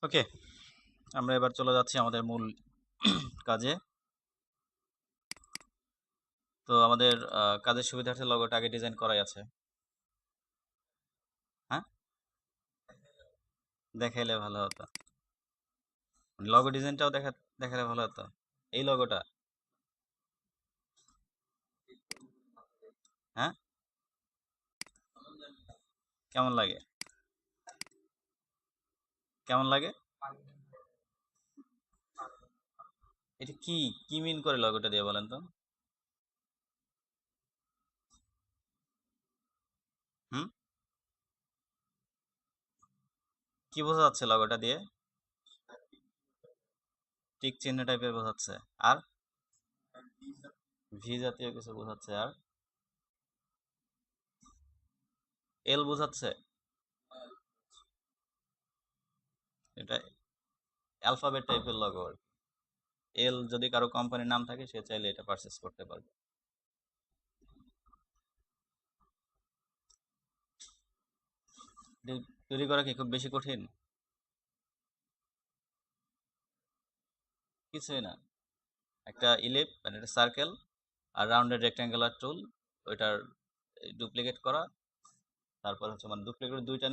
ওকে, আমরা এবার চলে যাচ্ছি আমাদের মূল কাজে। তো আমাদের কাজের সুবিধার্থে লগোটা আগে ডিজাইন করাই আছে। হ্যাঁ, দেখাইলে ভালো হতো। লগো ডিজাইনটাও দেখালে ভালো হতো। এই লগোটা, হ্যাঁ, কেমন লাগে? কেমন লাগে? এটা কি কি মিন করে লগোটা দিয়ে বলেন তো? হুম, কি বোঝা যাচ্ছে লগোটা দিয়ে? টিক চিহ্ন টাইপের বোঝাচ্ছে। আর ভি জাতীয় কিছু বোঝাচ্ছে। আর এল বোঝাচ্ছে। এটা অ্যালফাবেট টাইপের লগো। এল যদি কারো কোম্পানির নাম থাকে সে চাইলে এটা পারচেস করতে পারবে। এটা তৈরি করা কি খুব বেশি কঠিন? কিছুই না। একটা ইলিপ মানে একটা সার্কেল আর রাউন্ডেড রেক্ট্যাঙ্গুলার টুল, ওইটার ডুপ্লিকেট করা। তারপর হচ্ছে মানে ডুপ্লিকেট দুইটা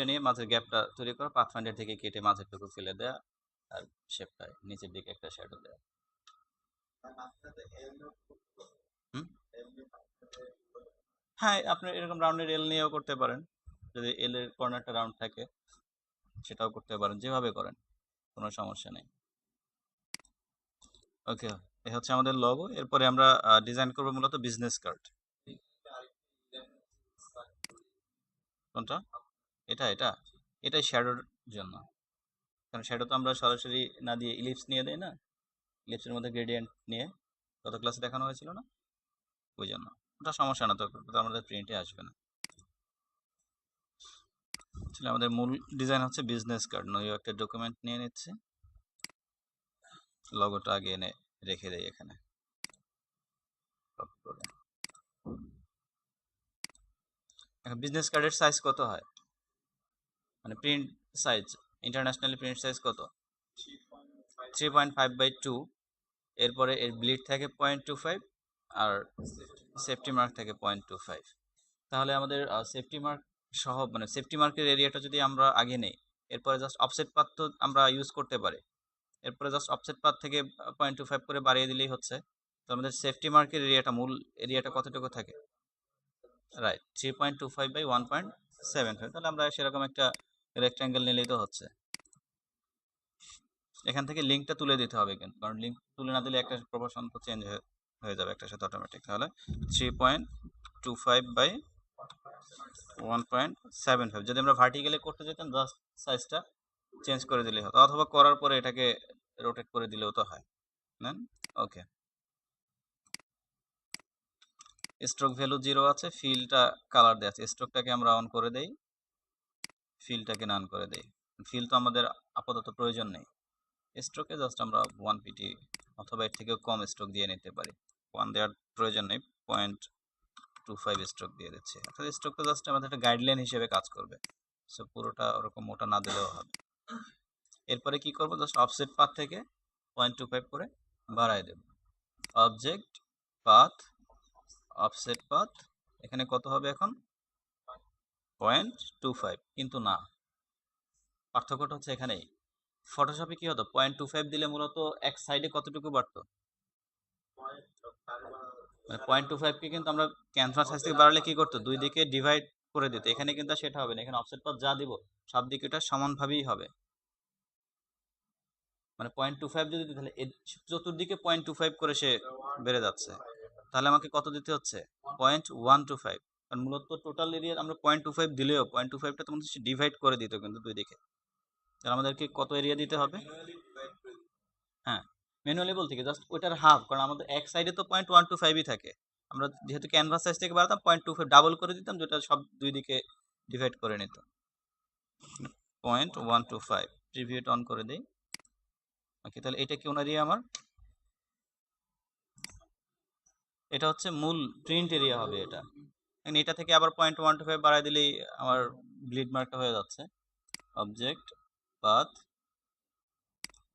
নিয়ে মাঝের গ্যাপটা তৈরি করা, পাথফাইন্ডার থেকে কেটে মাঝের টুকু ফেলে দেয়া, আর শেপটায় নিচের দিকে একটা শ্যাডো দেয়া। হুম, হ্যাঁ, আপনি এরকম রাউন্ডের এল নিয়েও করতে পারেন। যদি এল এর কর্নারটা রাউন্ড থাকে সেটাও করতে পারেন, যেভাবে করেন কোনো সমস্যা নেই। ওকে, এ হচ্ছে আমাদের লোগো। এরপরে আমরা ডিজাইন করবো মূলত বিজনেস কার্ড। কোনটা? এটা এটাই শ্যাডোর জন্য। কারণ শ্যাডো তো আমরা সরাসরি না দিয়ে ইলিপস নিয়ে দেয় না, ইলিপসের মধ্যে গ্রেডিয়েন্ট নিয়ে গত ক্লাসে দেখানো হয়েছিল না, ওই জন্য। ওটা সমস্যা না, তো ওটা আমাদের প্রিন্টে আসবে না। আসলে আমাদের মূল ডিজাইন হচ্ছে বিজনেস কার্ড। নয় একটা ডকুমেন্ট নিয়ে নিচ্ছে, লগোটা আগে এনে রেখে দেয় এখানে। কপি করে। এখন বিজনেস কার্ডের সাইজ কত হয়, মানে print size, internationally print size কত? 3.5/2। এরপরে এর ব্লিড থাকে 0.25, আর সেফটি মার্ক থাকে 0.25। তাহলে আমাদের সেফটি মার্ক সহ মানে সেফটি মার্কের এরিয়াটা যদি আমরা আগে নেই, এরপরে জাস্ট অফসেট পাথ তো আমরা ইউজ করতে পারি। এরপরে জাস্ট অফসেট পাথ থেকে 0.25 করে বাড়িয়ে দিলেই হচ্ছে। তো আমাদের সেফটি মার্কের এরিয়াটা, মূল এরিয়াটা কতটুকু থাকে? রাইট, 3.25/1.75। তাহলে আমরা সেরকম একটা রেক্ট্যাঙ্গেল নিলেই তো হচ্ছে। এখান থেকে লিঙ্কটা তুলে দিতে হবে কিন্তু, কারণ লিঙ্ক তুলে না দিলে একটা প্রপোর্শন তো চেঞ্জ হয়ে যাবে একটার সাথে অটোমেটিক। তাহলে 3.25/1.75। যদি আমরা ভার্টিক্যালি করতে যেতাম জাস্ট সাইজটা চেঞ্জ করে দিলেই হতো, অথবা করার পরে এটাকে রোটেট করে দিলেও তো হয়। নেন, ওকে। স্ট্রোক ভ্যালু 0 আছে, ফিলটা কালার দেওয়া আছে। স্ট্রোকটাকে আমরা অন করে দেই, ফিলটাকে নান করে দেই। ফিল তো আমাদের আপাতত প্রয়োজন নেই। স্ট্রোকে জাস্ট আমরা 1 pt অথবা এর থেকেও কম স্ট্রোক দিয়ে নিতে পারি। 1 দেওয়ার প্রয়োজন নেই, 0.25 স্ট্রোক দিয়ে দিচ্ছি। অর্থাৎ স্ট্রোকটা জাস্ট আমাদের একটা গাইডলাইন হিসেবে কাজ করবে, সো পুরোটা ওরকম মোটা না দিলেও হবে। এরপরে কি করবো, জাস্ট অফসেট পাথ থেকে 0.25 করে বাড়ায় দেব। অবজেক্ট পাথ, অফসেট পাথ, এখানে কত হবে এখন? 0.25। কিন্তু না, পার্থক্যটা হচ্ছে এখানেই। ফটোশপে কি হতো, 0.25 দিলে মূলত এক সাইডে কতটুকু বাড়তো, মানে 0.25 কে কিন্তু আমরা ক্যানভাস সাইজ থেকে বাড়ালে কি করতো, দুই দিকে ডিভাইড করে দিত। এখানে কিন্তু সেটা হবে না, এখানে অফসেট পাথ যা দিব সব দিকে এটা সমানভাবেই হবে। মানে 0.25 যদি দিই, তাহলে চতুর্দিকে 0.25 করে সে বেড়ে যাচ্ছে। তাহলে আমাকে কত দিতে হচ্ছে? 0.125। কারণ মূলত টোটাল এরিয়া আমরা 0.25 দিলেও 0.25টা তোমাদের ডিভাইড করে দিত কিন্তু দুই দিকে। তাহলে আমাদেরকে কত এরিয়া দিতে হবে? হ্যাঁ, ম্যানুয়ালি বলতে কি জাস্ট ওইটার হাফ, কারণ আমাদের এক সাইডে তো 0.125ই থাকে। আমরা যেহেতু ক্যানভাস সাইজ থেকে বাড়াতাম 0.25 ডাবল করে দিতাম, যেটা সব দুই দিকে ডিভাইড করে নিত। 0.125 প্রিভিউ অন করে দিই। ওকে, তাহলে এটা কোন এরিয়া আমার? এটা হচ্ছে মূল প্রিন্ট এরিয়া হবে এটা। এটা থেকে আবার 0.125 বাড়াই দিলেই আমার ব্লিড মার্কটা হয়ে যাচ্ছে। Object path,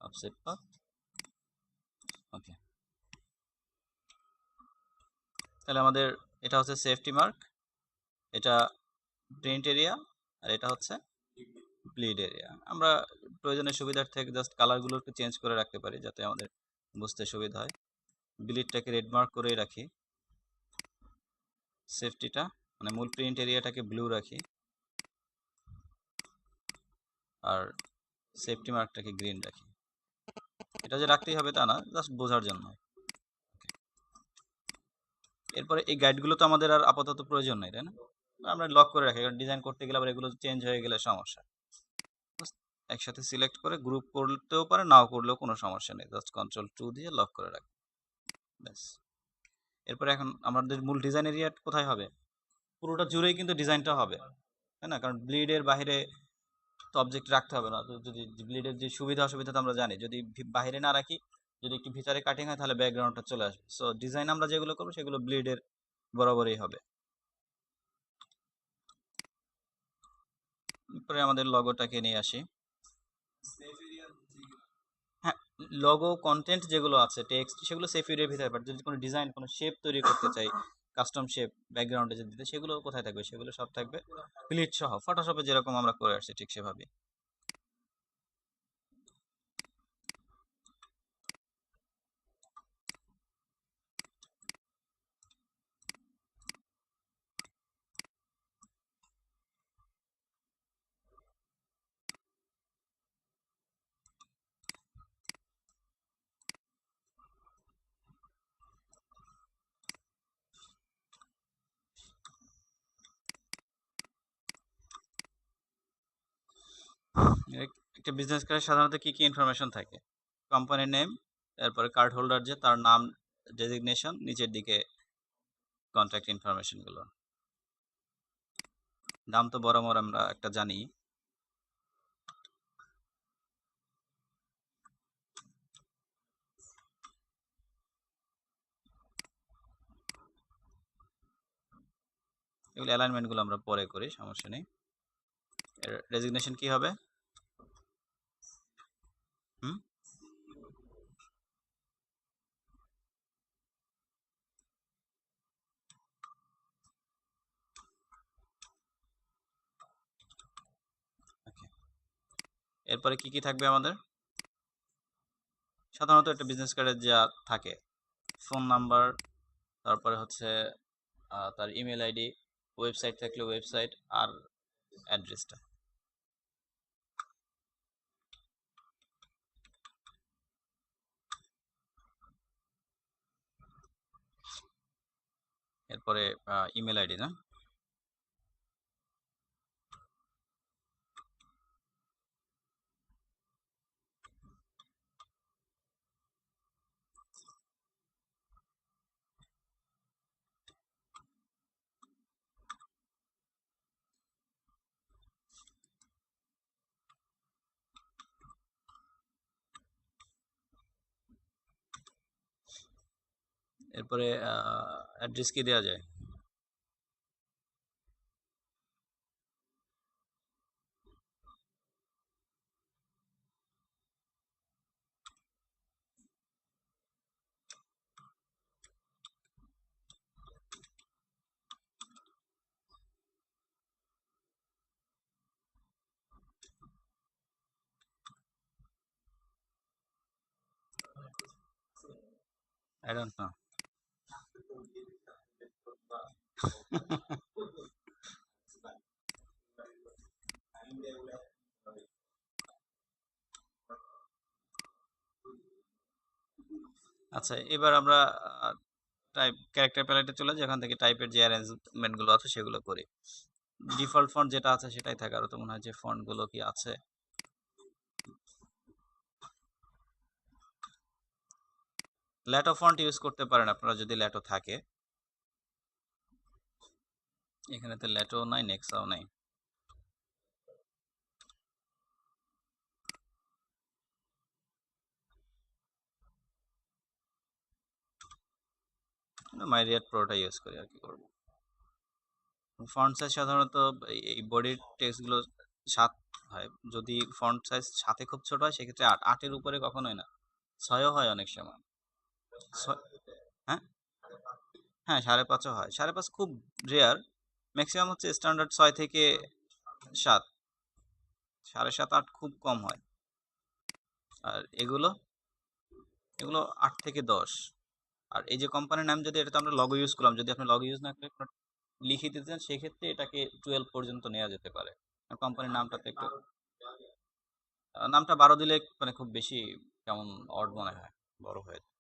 offset path. Okay, তাহলে আমাদের এটা হচ্ছে সেফটি মার্ক, এটা প্রিন্ট এরিয়া, আর এটা হচ্ছে ব্লিড এরিয়া। আমরা প্রয়োজনের সুবিধার থেকে জাস্ট কালারগুলো একটু চেঞ্জ করে রাখতে পারি যাতে আমাদের বুঝতে সুবিধা হয়। ব্লিডটাকে রেড মার্ক করেই রাখি, সেফটিটা মানে মূল প্রিন্ট এরিয়াটাকে ব্লু রাখি, আর সেফটি মার্কটাকে গ্রিন রাখি। এটা যে রাখতেই হবে তা না, জাস্ট বোঝার জন্য। এরপরে এই গাইডগুলো তো আমাদের আর আপাতত প্রয়োজন নেই, তাই না? আমরা লক করে রাখি, কারণ ডিজাইন করতে গেলে আবার এগুলো চেঞ্জ হয়ে গেলে সমস্যা। একসাথে সিলেক্ট করে গ্রুপ করতেও পারে, নাও করলেও কোনো সমস্যা নেই, জাস্ট Ctrl+2 দিয়ে লক করে রাখি, ব্যাস। এরপরে এখন আমাদের মূল ডিজাইন এরিয়া কোথায় হবে? পুরোটা জুড়েই কিন্তু ডিজাইনটা হবে, তাই না? কারণ ব্লিডের বাইরে তো অবজেক্ট রাখতে হবে না। তো যদি ব্লিডের যে সুবিধা অসুবিধা তো আমরা জানি, যদি বাইরে না রাখি, যদি একটু ভিতরে কাটিং হয় তাহলে ব্যাকগ্রাউন্ডটা চলে আসবে। সো ডিজাইন আমরা যেগুলো করবো সেগুলো ব্লিডের বরাবরই হবে। এরপরে আমাদের লগোটাকে নিয়ে আসি। হ্যাঁ, লোগো কন্টেন্ট যেগুলো আছে টেক্সট সেগুলো সেফ এরিয়ার ভিতরে, বাট যদি কোনো ডিজাইন কোনো শেপ তৈরি করতে চাই, কাস্টম শেপ ব্যাকগ্রাউন্ডে যদি দিতে, সেগুলো কোথায় থাকবে? সেগুলো সব থাকবে প্লিট সহ, ফটোশপে যেরকম আমরা করে আসছি ঠিক সেভাবে। একটা বিজনেস কার্ডে সাধারণত কি কি ইনফরমেশন থাকে? কোম্পানির নেম, তারপরে কার্ড হোল্ডার যে তার নাম, ডেজিগনেশন, নিচের দিকে কন্ট্যাক্ট ইনফরমেশনগুলো। দাম তো বরাবর আমরা একটা জানি। এগুলো অ্যালাইনমেন্টগুলো আমরা পরে করি, সমস্যা নেই। ডেজিগনেশন কি হবে? হুম, ওকে। এরপরে কি কি থাকবে আমাদের? সাধারণত একটা বিজনেস কার্ডে যা থাকে, ফোন নাম্বার, তারপরে হচ্ছে তার ইমেল আইডি, ওয়েবসাইট থাকলে ওয়েবসাইট, আর অ্যাড্রেসটা। এরপরে ইমেল আইডি না? এরপরে অ্যাড্রেস কি দেওয়া যায়? I don't know. আচ্ছা, এবার আমরা টাইপ ক্যারেক্টার প্যালেটে চলে যাই, এখান থেকে টাইপের যে অ্যারেঞ্জমেন্ট গুলো আছে সেগুলো করি। ডিফল্ট ফন্ট যেটা আছে সেটাই থাকে, আরো তো মনে হয় যে ফন্ট গুলো কি আছে। ল্যাটো ফন্ট ইউজ করতে পারেন আপনারা যদি ল্যাটো থাকে। এখানে তো ল্যাটো নাই, নেক্সাও নাই। মাইরিয়াট প্রোটা ইউজ করি, আর কি করবো। ফন্ট সাইজ সাধারণত এই বডির টেক্সট গুলো 7 হয়। যদি ফন্ট সাইজ 7 এ খুব ছোট হয় সেক্ষেত্রে 8, 8 এর উপরে কখনোই না। 6 ও হয় অনেক সময়। হ্যাঁ? হ্যাঁ, 5.5 ও হয়। 5.5 খুব রেয়ার। ম্যাক্সিমাম হচ্ছে স্ট্যান্ডার্ড 6 থেকে 7। 7.5, 8 খুব কম হয়। আর এগুলো 8 থেকে 10। আর এই যে কোম্পানির নাম, যদি এটাতে আমরা লগো ইউজ করলাম, যদি আপনি লগো ইউজ না করে লিখে দিতে চান সেক্ষেত্রে এটাকে 12 পর্যন্ত নেওয়া যেতে পারে। আর কোম্পানির নামটাতে একটু নামটা 12 দিলে মানে খুব বেশি কেমন অড মনে হয়, বড় হয়ে যায়।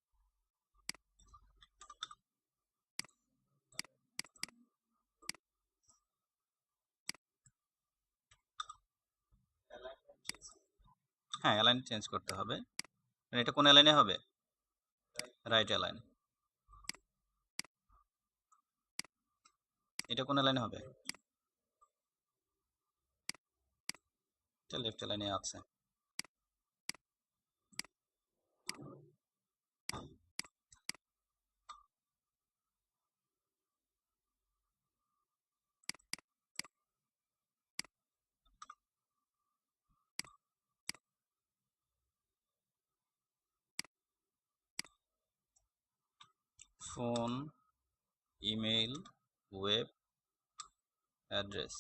হ্যাঁ, অ্যালাইন চেঞ্জ করতে হবে। এটা কোন অ্যালাইনে হবে? Right align. এটা কোন অ্যালাইনে হবে? এটা লেফট অ্যালাইনে আছে। Phone, email, web address.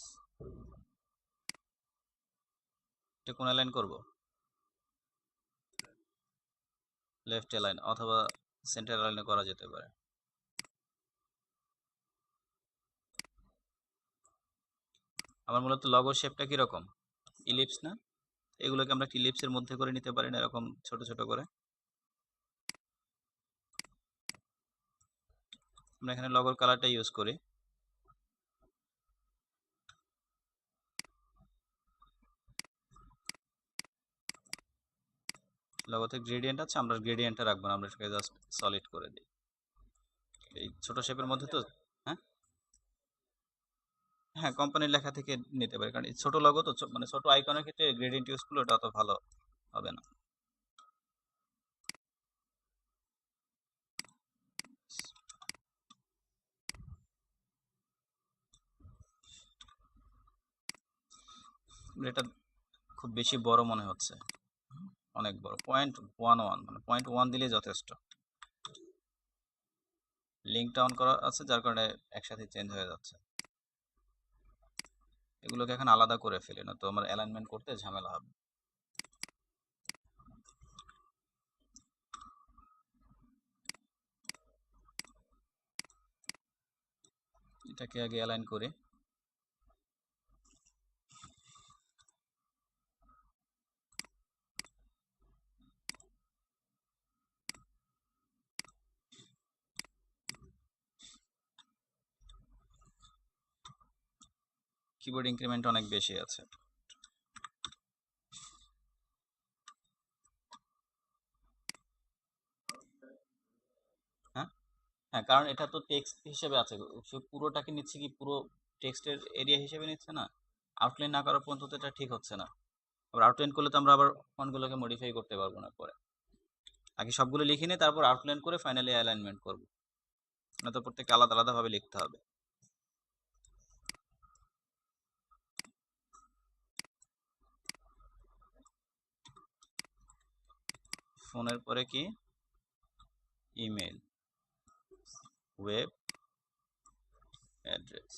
এটা কোন অ্যালাইন করব? লেফট অ্যালাইন অথবা সেন্টার অ্যালাইনে করা যেতে পারে। আমার মূলত লগো শেপটা কিরকম? ইলিপস না? এগুলোকে আমরা ইলিপসের মধ্যে করে নিতে পারি না, এরকম ছোট ছোট করে? আমরা এখানে লগোর কালারটা ইউজ করি। লগোতে গ্রেডিয়েন্ট আছে, আমরা গ্রেডিয়েন্টটা রাখবো না, আমরা এটাকে জাস্ট সলিড করে দিই। এই ছোট শেপের মধ্যে তো। হ্যাঁ, হ্যাঁ, কোম্পানির লেখা থেকে নিতে পারি, কারণ এই ছোট লগো তো, মানে ছোট আইকনের ক্ষেত্রে গ্রেডিয়েন্ট ইউজ করলে ওটা অত ভালো হবে না। এটা খুব বেশি বড় মনে হচ্ছে, অনেক বড়। 0.11, মানে 0.1 দিলেই যথেষ্ট। লিঙ্কটা অন করা আছে যার কারণে একসাথে চেঞ্জ হয়ে যাচ্ছে। এগুলোকে এখন আলাদা করে ফেলি, না তো আমার অ্যালাইনমেন্ট করতে ঝামেলা হবে। এটাকে আগে অ্যালাইন করি। কিবোর্ড ইনক্রিমেন্ট অনেক বেশি আছে। হ্যাঁ, হ্যাঁ, কারণ এটা তো টেক্সট হিসেবে আছে, সে পুরোটাকে নিচ্ছে কি, পুরো টেক্সটের এরিয়া হিসেবে নিচ্ছে না। আউটলাইন না করার পর্যন্ত তো এটা ঠিক হচ্ছে না। আবার আউটলাইন করলে তো আমরা আবার ফন্টগুলোকে মডিফাই করতে পারবো না পরে। আগে সবগুলো লিখে নিয়ে তারপর আউটলাইন করে ফাইনালি অ্যালাইনমেন্ট করবো, না তো প্রত্যেকটা আলাদা আলাদা ভাবে লিখতে হবে। ফোনের পরে কি? Email, web address.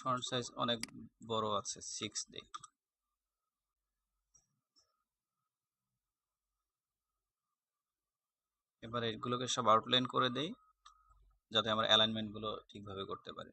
Font size অনেক বড় আছে, 6 দিই। এবার এগুলোকে সব আউটলাইন করে দেই যাতে আমরা অ্যালাইনমেন্ট গুলো ঠিকভাবে করতে পারি।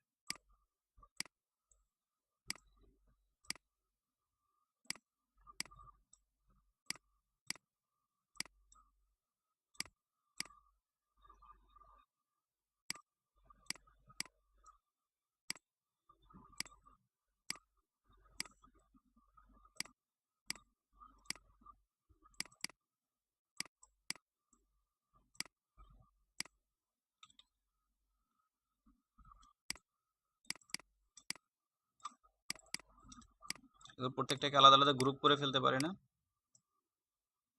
এবার প্রত্যেকটাকে আলাদা আলাদা গ্রুপ করে ফেলতে পারি না?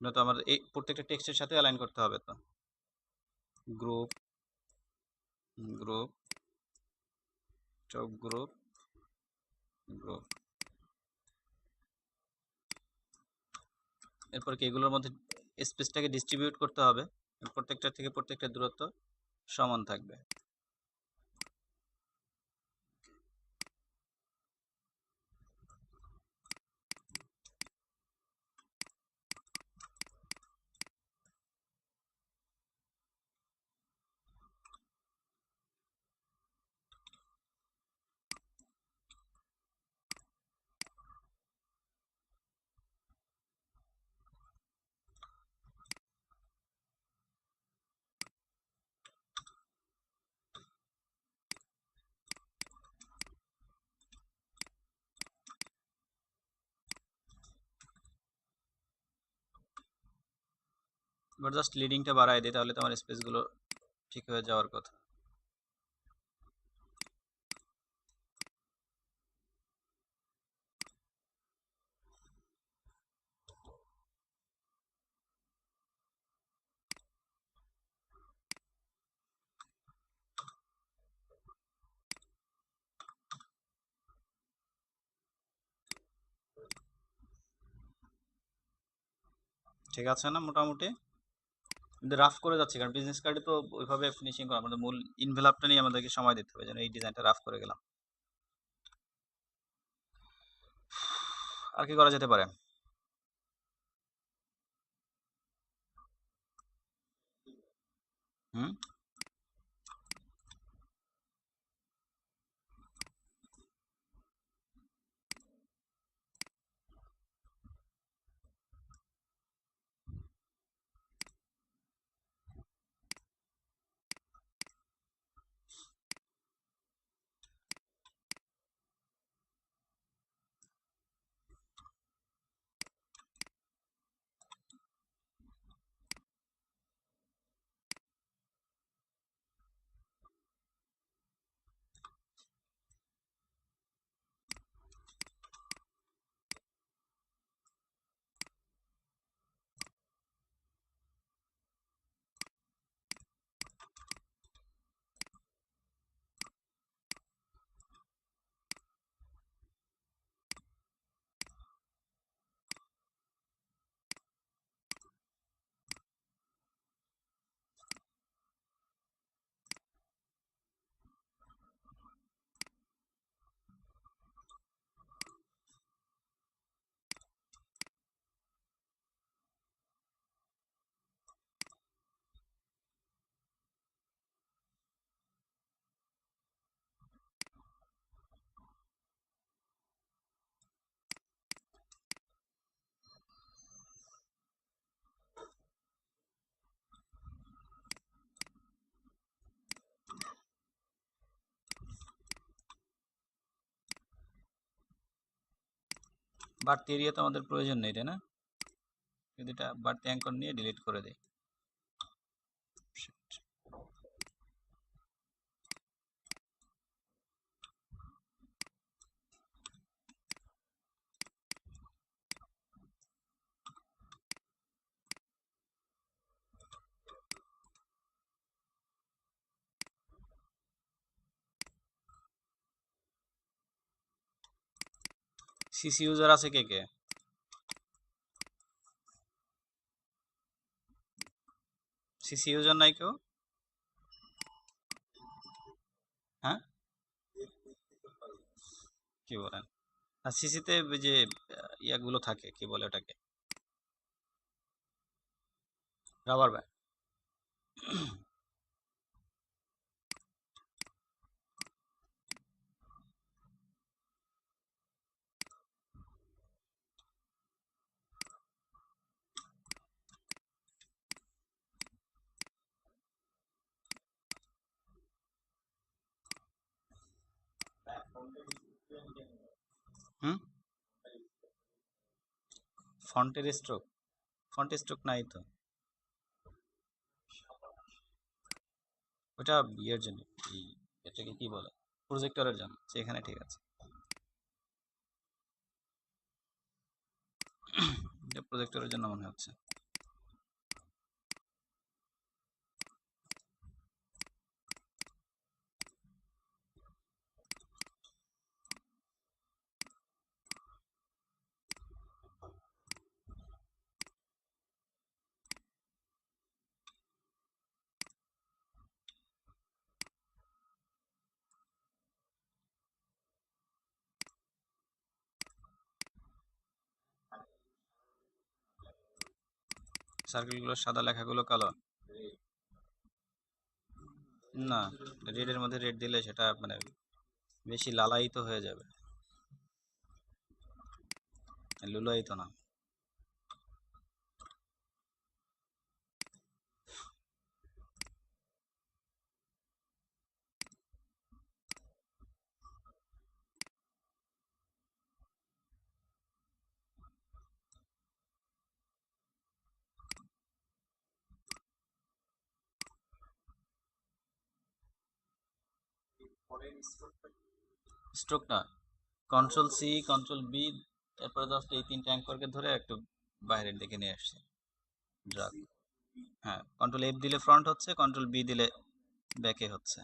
নয়তো আমাদের এই প্রত্যেকটা টেক্সটের সাথে অ্যালাইন করতে হবে তো। Group, group, stroke group, group. এরপর কি এগুলোর মধ্যে স্পেসটাকে ডিস্ট্রিবিউট করতে হবে, প্রত্যেকটা থেকে প্রত্যেকটা দূরত্ব সমান থাকবে। এবার জাস্ট লিডিংটা বাড়ায় দিই, তাহলে তোমার স্পেসগুলো ঠিক হয়ে যাওয়ার কথা। ঠিক আছে না মোটামুটি? কিন্তু রাফ করে যাচ্ছি, কারণ বিজনেস কার্ডে তো ওইভাবে ফিনিশিং করা, আমাদের মূল ইনভেলপটা নিয়ে আমাদেরকে সময় দিতে হবে, যেন এই ডিজাইনটা রাফ করে গেলাম। আর কি করা যেতে পারে? হুম, বাড়তি এরিয়া তো আমাদের প্রয়োজন নেই, তাই না? যদি এটা বাড়তি অ্যাঙ্কর নিয়ে ডিলিট করে দিই। সিসি ইউজার আছে কে কে? সিসি ইউজার নাই কেউ? হ্যাঁ, কি বলেন? আর সিসিতে যে ইয়াগুলো থাকে, কি বলে ওটাকে, রাবার ব্যান্ড। হুম, ফন্টের স্ট্রোক, ফন্টের স্ট্রোক নাই তো। ওটা ইয়ের জন্য, এই এটাকে কি বলে, প্রজেক্টরের জন্য, সেখানে ঠিক আছে। এটা প্রজেক্টরের জন্য মনে হচ্ছে। সার্কেলগুলো সাদা, লেখাগুলো কালো। না, রেডের মধ্যে রেড দিলে সেটা মানে বেশি লালায়িত হয়ে যাবে, লুলায়িত না। স্ট্রোক না, কন্ট্রোল সি, কন্ট্রোল বি, তারপরে জাস্ট এই তিনটা অ্যাঙ্করকে ধরে একটু বাইরের দিকে নিয়ে আসছে, ড্রাগ। হ্যাঁ, কন্ট্রোল এফ দিলে ফ্রন্ট হচ্ছে, কন্ট্রোল বি দিলে ব্যাকে হচ্ছে।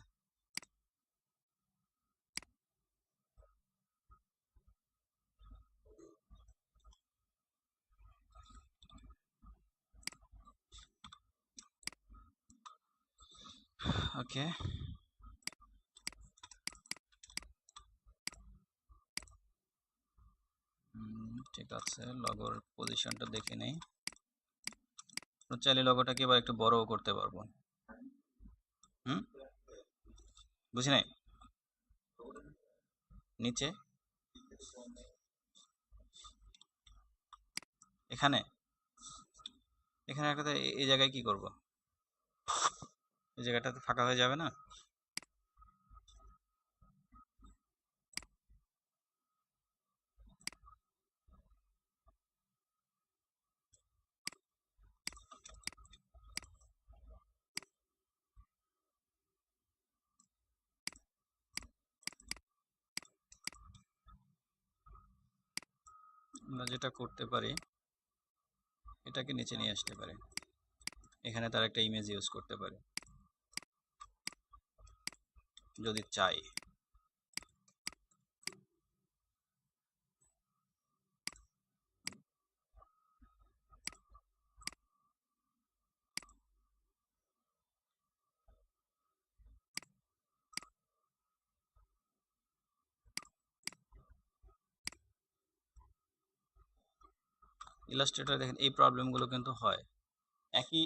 ওকে, ঠিক আছে, লগোর পজিশনটা দেখে নেই। চাইলে লগোটাকে এবার একটু বড়ও করতে পারবো। হুম, বুঝি নাই। নিচে এখানে, এখানে একটা এই জায়গায় কি করব? এই জায়গাটা তো ফাঁকা হয়ে যাবে না? আমরা যেটা করতে পারি, এটাকে নিচে নিয়ে আসতে পারি, এখানে তার একটা ইমেজ ইউজ করতে পারি যদি চাই। ইলাস্ট্রেটর দেখেন এই প্রবলেমগুলো কিন্তু হয়, একই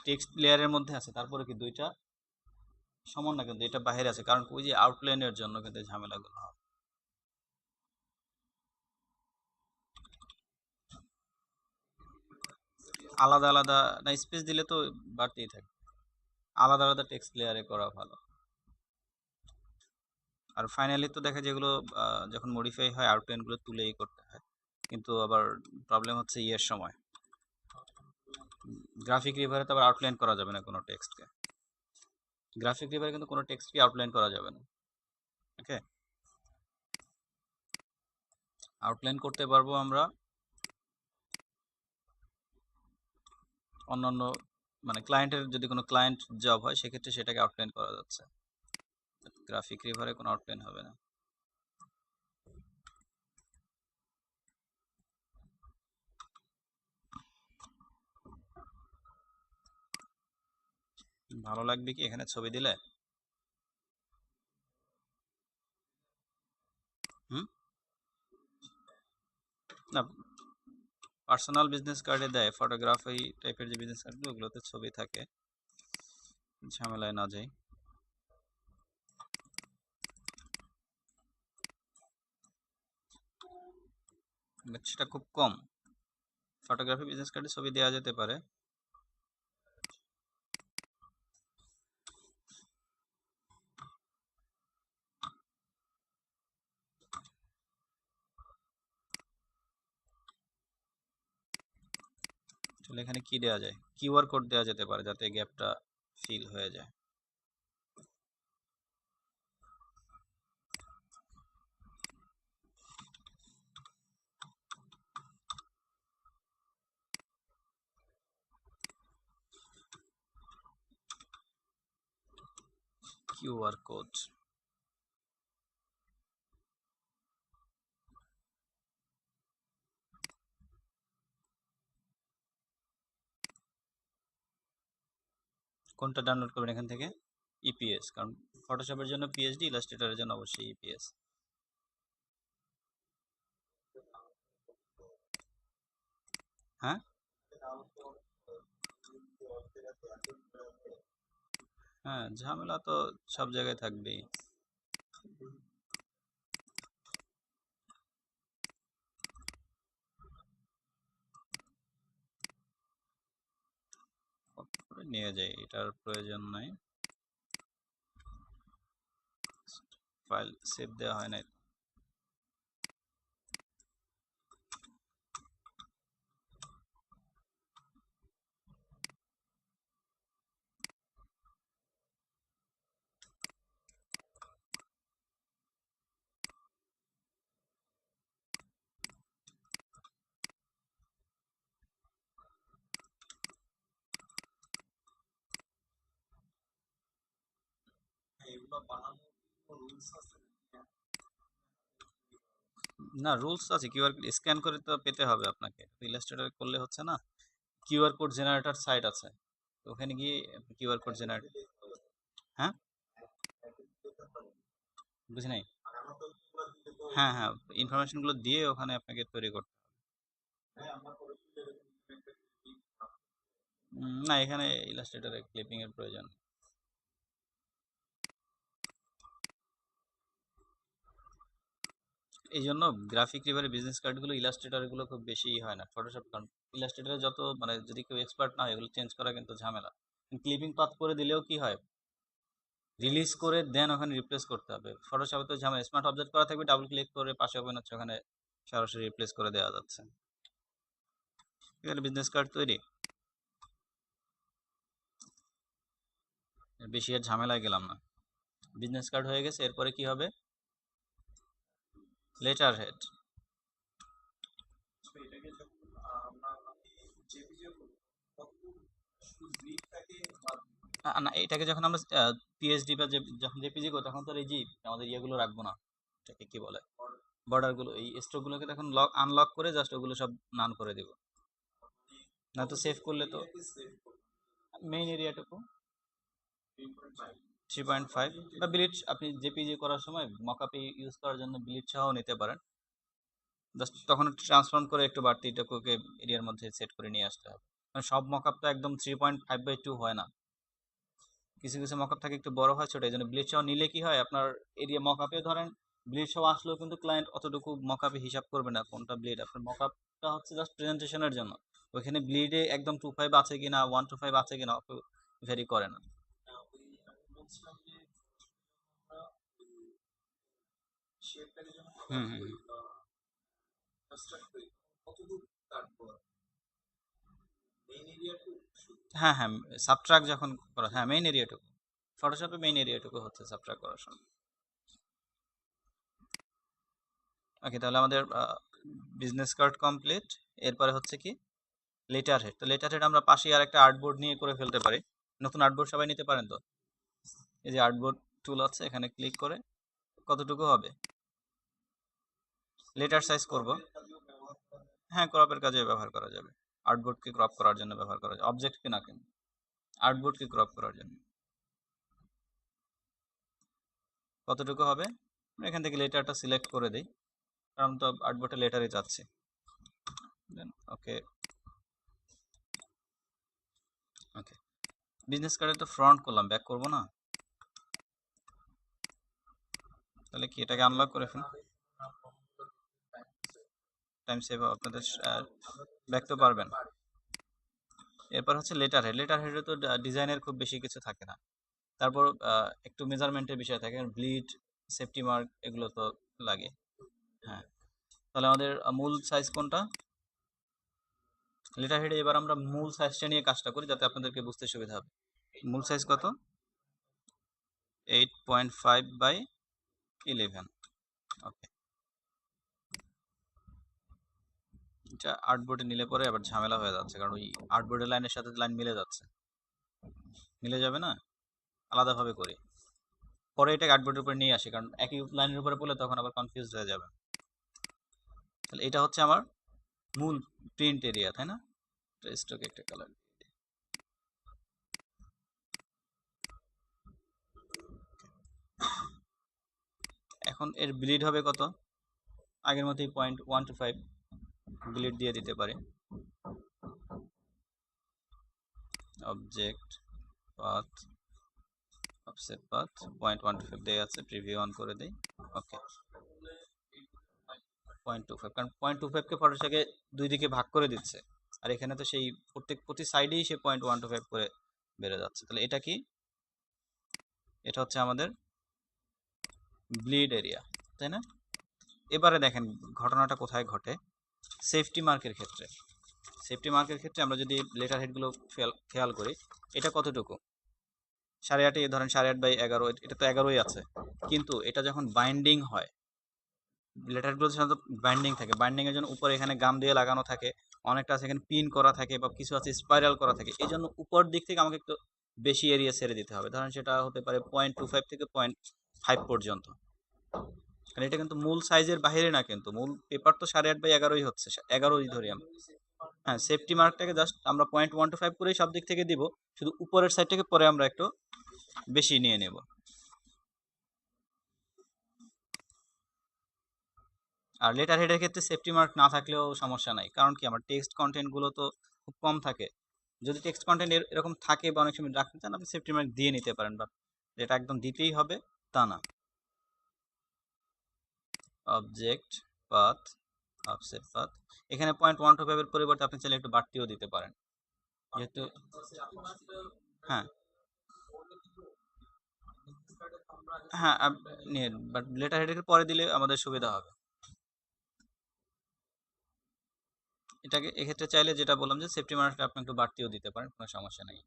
টেক্সট লেয়ারের মধ্যে আছে, তারপরে কি দুইটা সমান না, কিন্তু এটা বাইরে আছে, কারণ ওই যে আউটলাইনের জন্য কিন্তু এই ঝামেলাগুলো হয়। আলাদা আলাদা না, স্পেস দিলে তো বাড়তেই থাকে, আলাদা আলাদা টেক্সট লেয়ারে করা ভালো। আর ফাইনালি তো দেখা যেগুলো যখন মডিফাই হয় আউটলাইনগুলো তুলেই করতে হয়, কিন্তু আবার প্রবলেম হচ্ছে ইয়ের সময় গ্রাফিক রিভারে তো আবার আউটলাইন করা যাবে না কোনো টেক্সটকে, গ্রাফিক রিভারে কিন্তু কোনো টেক্সটকে আউটলাইন করা যাবে না। ওকে, আউটলাইন করতে পারবো আমরা অন্যান্য, মানে ক্লায়েন্টের যদি কোনো ক্লায়েন্ট জব হয় সেক্ষেত্রে সেটাকে আউটলাইন করা যাচ্ছে, গ্রাফিক রিভারে কোনো আউটলাইন হবে না। ভালো লাগবে কি এখানে ছবি দিলে? হুম, না, পার্সোনাল বিজনেস কার্ডে দেয়, ফটোগ্রাফি টাইপের যে বিজনেস কার্ডগুলো ওগুলোতে ছবি থাকে, ঝামেলায় না যাই। সেটা খুব কম, ফটোগ্রাফি বিজনেস কার্ডে ছবি দেওয়া যেতে পারে। তাহলে এখানে কি দেওয়া যায়, কিউআর কোড দেওয়া যেতে পারে যাতে গ্যাপটা ফিল হয়ে যায়। কিউআর কোড, কোনটা ডাউনলোড করবেন এখান থেকে? ইপিএস, কারণ ফটোশপের জন্য পিএইচডি, ইলাস্ট্রেটরের জন্য অবশ্যই ইপিএস। হ্যাঁ, হ্যাঁ, ঝামেলা তো সব জায়গায় থাকবেই। কপি করে নিয়ে যাই, এটার প্রয়োজন নাই। ফাইল সেভ দেওয়া হয় নাই। না, রুলস আছে, কিউআর কোড স্ক্যান করে তো পেতে হবে আপনাকে, ইলাস্ট্রেটর করলে হচ্ছে না। কিউআর কোড জেনারেটর সাইট আছে, তো ওখানে গিয়ে কিউআর কোড জেনারেট। হ্যাঁ, বুঝি নাই। হ্যাঁ হ্যাঁ, ইনফরমেশনগুলো দিয়ে ওখানে আপনাকে তৈরি করতে। না, এখানে ইলাস্ট্রেটরে ক্লিপিং এর প্রয়োজন। এই জন্য গ্রাফিক রিভারে বিজনেস কার্ডগুলো ইলাস্ট্রেটরগুলো খুব বেশি হয় না ফটোশপ, কারণ ইলাস্ট্রেটরে যত মানে যদি কেউ এক্সপার্ট না হয় এগুলো চেঞ্জ করা কিন্তু ঝামেলা। ক্লিপিং পাথ করে দিলেও কি হয়, রিলিজ করে দেন ওখানে রিপ্লেস করতে হবে। ফটোশপে তো ঝামেলা, স্মার্ট অবজেক্ট করা থাকবে, ডাবল ক্লিক করে পাশে ওপেন হচ্ছে, ওখানে সরাসরি রিপ্লেস করে দেওয়া যাচ্ছে। এখানে বিজনেস কার্ড তৈরি, বেশি আর ঝামেলায় গেলাম না। বিজনেস কার্ড হয়ে গেছে, এরপরে কি হবে, লেটার হেড। না, এটাকে যখন আমরা পিএইচডি বা যখন জেপিজি করবো তখন তো আর এই যে আমাদের ইয়েগুলো রাখবো না, এটাকে কি বলে, বর্ডারগুলো, এই স্ট্রোকগুলোকে তখন লক আনলক করে জাস্ট ওগুলো সব নান করে দিব। না তো সেভ করলে তো মেইন এরিয়াটুকু 3.5 বা বিলিট, আপনি জেপিজি করার সময় মকআপে ইউজ করার জন্য বিলিট সহ নিতে পারেন। জাস্ট তখন ট্রান্সফর্ম করে একটু বাড়তি এটাকে এরিয়ার মধ্যে সেট করে নিয়ে আসতে হবে, কারণ সব মকআপ তো একদম 3.5/2 হয় না, কিছু কিছু মকআপ থাকে একটু বড় হয় ছোট, এই জন্য ব্লিড সহ নিলে কি হয় আপনার এরিয়া মকআপে ধরেন ব্লিড সহ আসলেও কিন্তু ক্লায়েন্ট অতটুকু মকআপে হিসাব করবে না কোনটা ব্লিড, আপনার মকআপটা হচ্ছে জাস্ট প্রেজেন্টেশনের জন্য, ওইখানে ব্লিডে একদম 2.5 আছে কিনা 1 to 5 আছে কিনা ভেরি করে না। হুম হুম হুম। হ্যাঁ হ্যাঁ, সাবট্রাক যখন করা, হ্যাঁ মেইন এরিয়াটুকু, ফটোশপে মেইন এরিয়াটুকু হচ্ছে সাবট্রাক করার সময়। ওকে, তাহলে আমাদের বিজনেস কার্ড কমপ্লিট। এরপরে হচ্ছে কি, লেটার হেড। তো লেটার হেড আমরা পাশে আর একটা আর্টবোর্ড নিয়ে করে ফেলতে পারি, নতুন আর্টবোর্ড সবাই নিতে পারেন তো। এই যে আর্টবোর্ড টুল আছে, এখানে ক্লিক করে কতটুকু হবে, লেটার সাইজ করব। হ্যাঁ, ক্রপের কাজে ব্যবহার করা যাবে, আর্টবোর্ডকে ক্রপ করার জন্য ব্যবহার করা যায়, অবজেক্টকে না কিন্তু আর্টবোর্ডকে ক্রপ করার জন্য। কতটুকু হবে, এখান থেকে লেটারটা সিলেক্ট করে দিই, কারণ তো আর্টবোর্ডে লেটারই যাচ্ছে। দেন ওকে। ওকে, বিজনেস কার্ডে তো ফ্রন্ট করলাম, ব্যাক করব না, তাহলে কি এটাকে আনলক করে ফেলুন, টাইম সেভ আপনাদের, ব্যাক তো পারবেন। এরপর হচ্ছে লেটার হেড। লেটার হেডে তো ডিজাইনের খুব বেশি কিছু থাকে না, তারপর একটু মেজারমেন্টের বিষয় থাকে, ব্লিড, সেফটি মার্ক, এগুলো তো লাগে। হ্যাঁ, তাহলে আমাদের মূল সাইজ কোনটা, লেটার হেডে এবার আমরা মূল সাইজটা নিয়ে কাজটা করি যাতে আপনাদেরকে বুঝতে সুবিধা হবে। মূল সাইজ কত, 8.5/11। ওকে, এটা আর্টবোর্ডে নিলে পরে আবার ঝামেলা হয়ে যাচ্ছে, কারণ ওই আর্টবোর্ডের লাইনের সাথে লাইন মিলে যাচ্ছে, মিলে যাবে না, আলাদাভাবে করি, পরে এটা আর্টবোর্ডের উপরে নিয়ে আসি, কারণ একই লাইনের উপরে পড়লে তখন আবার কনফিউজ হয়ে যাবে। তাহলে এটা হচ্ছে আমার মূল প্রিন্ট এরিয়া, তাই না, স্ট্রোকে একটা কালার। এখন এর ব্লিড হবে কত, আগের মতোই 0.1 to 5 ব্লিড দিয়ে দিতে পারি। অবজেক্ট পাথ অফসেট পাথ 0.125 দেয়া আছে, প্রিভিউ অন করে দেই। ওকে, 0.25, কারণ 0.25 কে ফটোশপে দুই দিকে ভাগ করে দিচ্ছে, আর এখানে তো সেই প্রতি সাইডেই সে 0.125 করে বেড়ে যাচ্ছে। তাহলে এটা কি? এটা হচ্ছে আমাদের ব্লিড এরিয়া, তাই না? এবারে দেখেন ঘটনাটা কোথায় ঘটে। সেফটি মার্কের ক্ষেত্রে, সেফটি মার্কের ক্ষেত্রে আমরা যদি লেটার হেডগুলো খেয়াল করি, এটা কতটুকু? 8.5, ধরেন 8.5/11, এটা তো 11ই আছে, কিন্তু এটা যখন বাইন্ডিং হয়, লেটারগুলো সাধারণত বাইন্ডিং থাকে, বাইন্ডিং এর জন্য উপরে এখানে গাম দিয়ে লাগানো থাকে, অনেকটা আছে এখানে পিন করা থাকে, বা কিছু আছে স্পাইরাল করা থাকে, এই জন্য উপর দিক থেকে আমাকে একটু বেশি এরিয়া ছেড়ে দিতে হবে। ধরেন সেটা হতে পারে 0.25 থেকে 0.5 পর্যন্ত, কারণ এটা কিন্তু মূল সাইজের বাইরে না, কিন্তু মূল পেপার তো 8.5/11ই হচ্ছে, 11ই ধরি আমরা। হ্যাঁ, সেফটি মার্কটাকে জাস্ট আমরা 0.125 করেই সব দিক থেকে দিব, শুধু উপরের সাইডটাকে পরে আমরা একটু বেশি নিয়ে নেব। আর লেটার হেডের ক্ষেত্রে সেফটি মার্ক না থাকলেও সমস্যা নাই, কারণ কি আমার টেক্সট কন্টেন্ট গুলো তো খুব কম থাকে। যদি টেক্সট কন্টেন্ট এরকম থাকে বা অনেক সময় রাখতে চান, আপনি সেফটি মার্ক দিয়ে নিতে পারেন, বাট এটা একদম দিতেই হবে তা না। অবজেক্ট পাথ অফসেট পাথ, এখানে 0.125 এর পরিবর্তে আপনি চাইলে একটু বাড়তিও দিতে পারেন, যেহেতু হ্যাঁ হ্যাঁ নিয়ে, বাট লেটার হেডের পরে দিলে আমাদের সুবিধা হবে। এটাকে এক্ষেত্রে চাইলে যেটা বললাম যে সেফটি মার্কটা আপনি একটু বাড়তিও দিতে পারেন, কোনো সমস্যা নেই।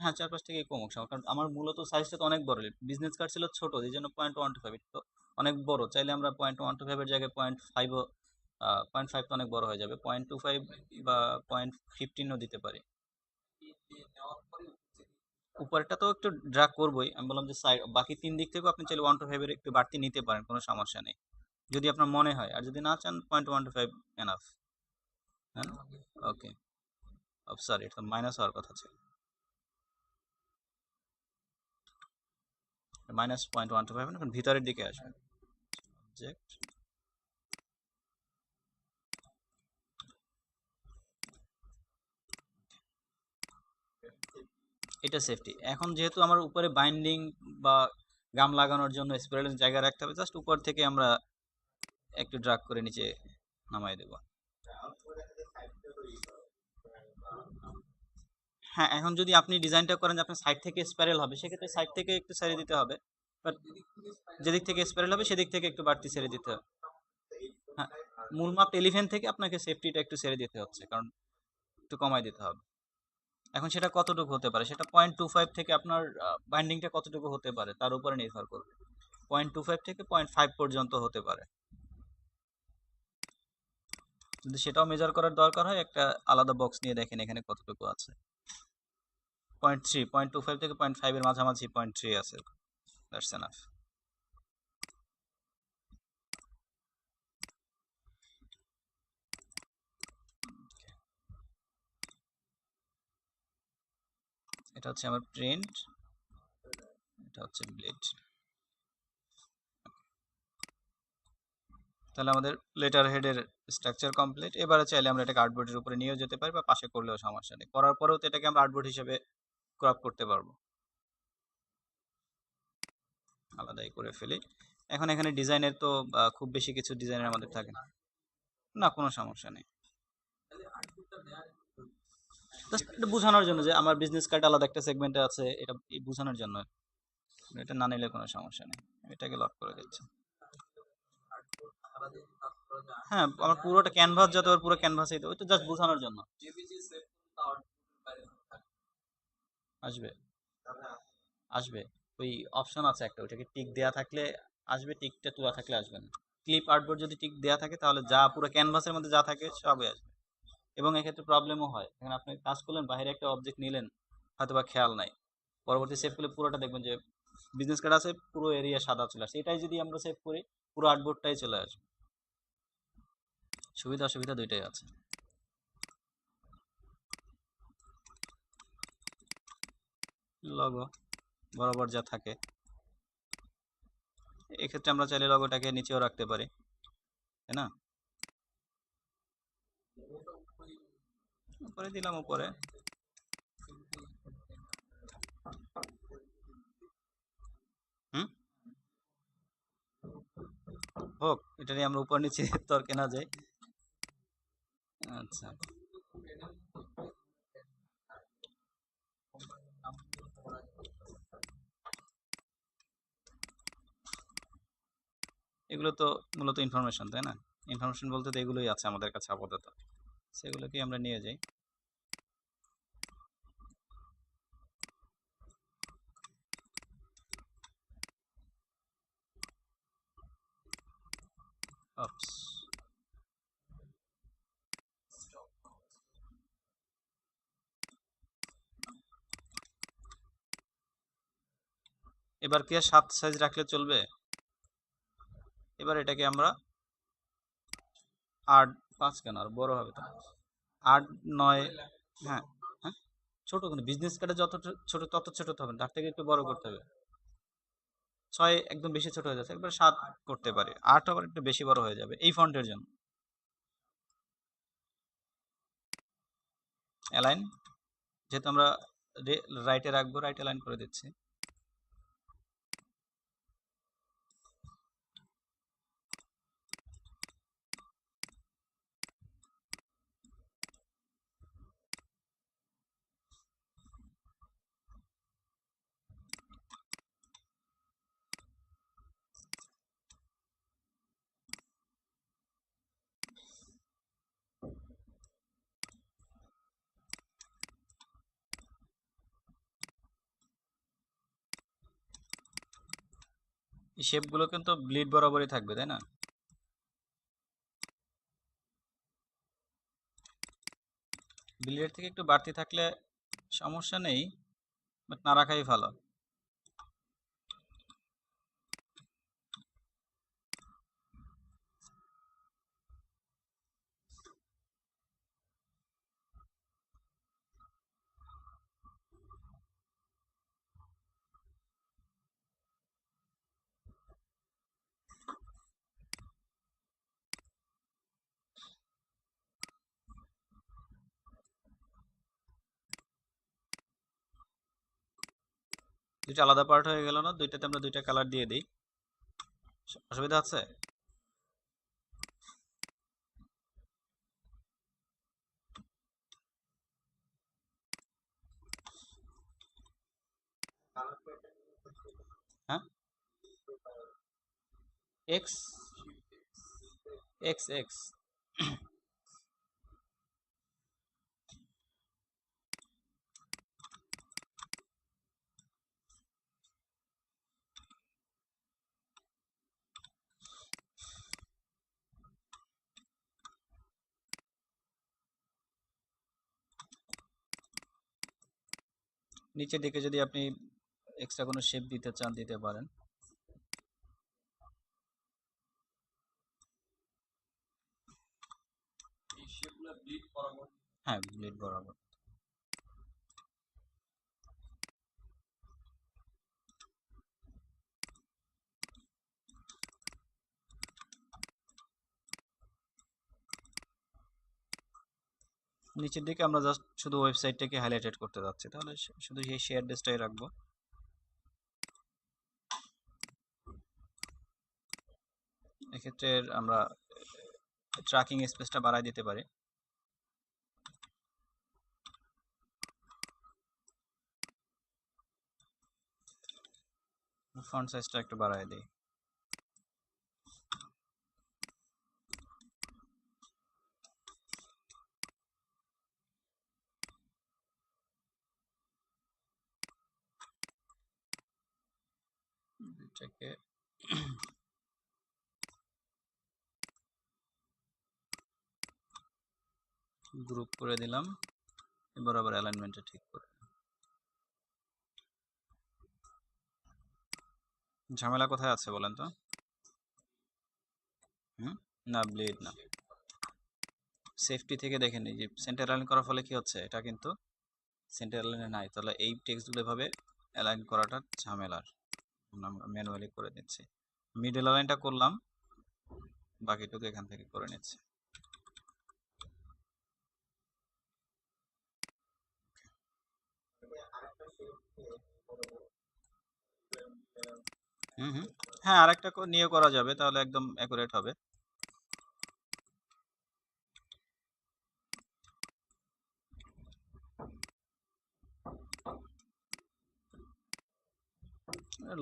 হ্যাঁ, 4-5 থেকে কমুক সমস্যা, কারণ আমার মূলত সাইজটা তো অনেক বড়, বিজনেস কার্ড ছিল ছোট, এই জন্য 0.125, তো অনেক বড়, চাইলে আমরা 0.125 এর জায়গায় 0.5ও, 0.5 তো অনেক বড় হয়ে যাবে, 0.25 বা 0.15ও দিতে পারি। উপরেরটা তো একটু ড্রাগ করবোই, আমি বললাম যে সাইড বাকি তিন দিক থেকেও আপনি চাইলে 125 এর একটু বাড়তি নিতে পারেন, কোনো সমস্যা নেই, যদি আপনার মনে হয়। আর যদি না চান, 0.125 এনাফ। হ্যাঁ, ওকে। সরি, এটা মাইনাস হওয়ার কথা ছিল, -0.125, এখন ভিতরের দিকে আসবে। অবজেক্ট এটা সেফটি। এখন যেহেতু আমার উপরে বাইন্ডিং বা গাম লাগানোর জন্য স্প্রেডের জায়গা রাখতে হবে, জাস্ট উপর থেকে আমরা একটু ড্রাগ করে নিচে নামাই দেব। হ্যাঁ, এখন যদি আপনি ডিজাইনটা করেন যে আপনার সাইড থেকে স্প্যারেল হবে, সেক্ষেত্রে সাইড থেকে একটু ছেড়ে দিতে হবে, বাট যেদিক থেকে স্প্যারেল হবে সেদিক থেকে একটু বাড়তি ছেড়ে দিতে হবে। হ্যাঁ, মূল মাপ 11 থেকে আপনাকে সেফটিটা একটু ছেড়ে দিতে হচ্ছে, কারণ একটু কমাই দিতে হবে। এখন সেটা কতটুকু হতে পারে, সেটা 0.25 থেকে আপনার বাইন্ডিংটা কতটুকু হতে পারে তার উপরে নির্ভর করবে, 0.25 থেকে 0.5 পর্যন্ত হতে পারে। যদি সেটাও মেজার করার দরকার হয়, একটা আলাদা বক্স নিয়ে দেখেন এখানে কতটুকু আছে। 0.3, 0.25 থেকে 0.5 এর মাঝামাঝি 0.3 আছে, দ্যাটস এনাফ। এটা হচ্ছে আমার প্রিন্ট, এটা হচ্ছে ব্লেড। তাহলে আমাদের লেটার হেডের স্ট্রাকচার কমপ্লিট। এবারে চাইলে আমরা এটাকে আর্টবোর্ডের উপরে নিয়েও যেতে পারি, বা পাশে করলেও সমস্যা নেই, করার পরেও তো এটাকে আমরা আর্টবোর্ড হিসেবে ক্রপ করতে পারবো। আলাদাই করে ফেলি। এখন এখানে ডিজাইনের তো খুব বেশি কিছু ডিজাইনের আমাদের থাকে না, না কোনো সমস্যা নেই। জাস্ট এটা বোঝানোর জন্য যে আমার বিজনেস কার্ড আলাদা একটা সেগমেন্টে আছে, এটা এই বোঝানোর জন্য। এটা না নিলে কোনো সমস্যা নেই, এটাকে লক করে দিচ্ছি। হ্যাঁ, আমার পুরোটা ক্যানভাস, যত পুরো ক্যানভাসই তো, ওই তো জাস্ট বোঝানোর জন্য। আসবে, আসবে, ওই অপশন আছে একটা, ওইটাকে টিক দেয়া থাকলে আসবে, টিকটা তোলা থাকলে আসবে না। ক্লিপ আর্টবোর্ড যদি টিক দেয়া থাকে, তাহলে যা পুরো ক্যানভাসের মধ্যে যা থাকে সবই আসবে। এবং এক্ষেত্রে প্রবলেমও হয়, এখানে আপনি কাজ করলেন, বাইরে একটা অবজেক্ট নিলেন, হয়তো বা খেয়াল নাই, পরবর্তী সেভ করলে পুরোটা দেখবেন যে বিজনেস কার্ড আছে, পুরো এরিয়া সাদা চলে আসছে। এটাই যদি আমরা সেভ করি, পুরো আর্টবোর্ডটাই চলে আসবে। সুবিধা অসুবিধা দুইটাই আছে। লগো বরাবর যা থাকে, এক্ষেত্রে আমরা চাইলে লগোটাকে নিচেও রাখতে পারি, তাই না? উপরে দিলাম উপরে, হোক, এটা নিয়ে আমরা উপর নিচে তর্কে না যাই। আচ্ছা, এগুলো তো মূলত ইনফরমেশন, তাই না? ইনফরমেশন বলতে তো এগুলোই আছে আমাদের কাছে আপাতত, সেগুলোকেই আমরা নিয়ে যাই। অপস, এবার কি আর 7 সাইজ রাখলে চলবে? এবার এটাকে আমরা 8, 5 কেন, আর বড় হবে তো, 8, 9। হ্যাঁ, হ্যাঁ, ছোট কিন্তু বিজনেস কার্ডে যত ছোট তত ছোট তো হবে না, তার থেকে একটু বড় করতে হবে। 6 একদম বেশি ছোট হয়ে যাচ্ছে, একবার 7 করতে পারি, 8 আবার একটু বেশি বড় হয়ে যাবে এই ফন্টের জন্য। অ্যালাইন, যেহেতু আমরা রাইটে রাখবো, রাইট অ্যালাইন করে দিচ্ছি। এই শেপগুলো কিন্তু ব্লিড বরাবরই থাকবে, তাই না? ব্লিডের থেকে একটু বাড়তি থাকলে সমস্যা নেই, বাট না রাখাই ভালো। দুইটা আলাদা পার্ট হয়ে গেল না? দুইটাতে আমরা দুইটা কালার দিয়ে দিই, অসুবিধা আছে? হ্যাঁ, এক্স, এক্স এক্স। নিচের দিকে যদি আপনি এক্সট্রা কোনো শেপ দিতে চান দিতে পারেন। হ্যাঁ, ব্লিড বরাবর। নিচের দিকে আমরা জাস্ট শুধু ওয়েবসাইটটাকে হাইলাইটেড করতে যাচ্ছি, তাহলে শুধু সেই শেয়ার ডেসটাই রাখবো। এক্ষেত্রে আমরা ট্র্যাকিং স্পেসটা বাড়াই দিতে পারি। ফন্ট সাইজটা একটু বাড়াই দিই। এটাকে গ্রুপ করে দিলাম, এবার আবার অ্যালাইনমেন্টটা ঠিক করে। ঝামেলা কোথায় আছে বলেন তো? হুম, না ব্লেড না, সেফটি থেকে দেখেন, এই যে সেন্টার অ্যালাইন করার ফলে কি হচ্ছে, এটা কিন্তু সেন্টার অ্যালাইনে নাই, তাহলে এই টেক্সটগুলো এভাবে অ্যালাইন করাটা ঝামেলার, আমরা ম্যানুয়ালি করে নিচ্ছি। মিডল অ্যালাইনটা করলাম, বাকিটুকু এখান থেকে করে নিচ্ছি। হুম হুম হ্যাঁ, আরেকটা নিয়ে করা যাবে, তাহলে একদম অ্যাকুরেট হবে।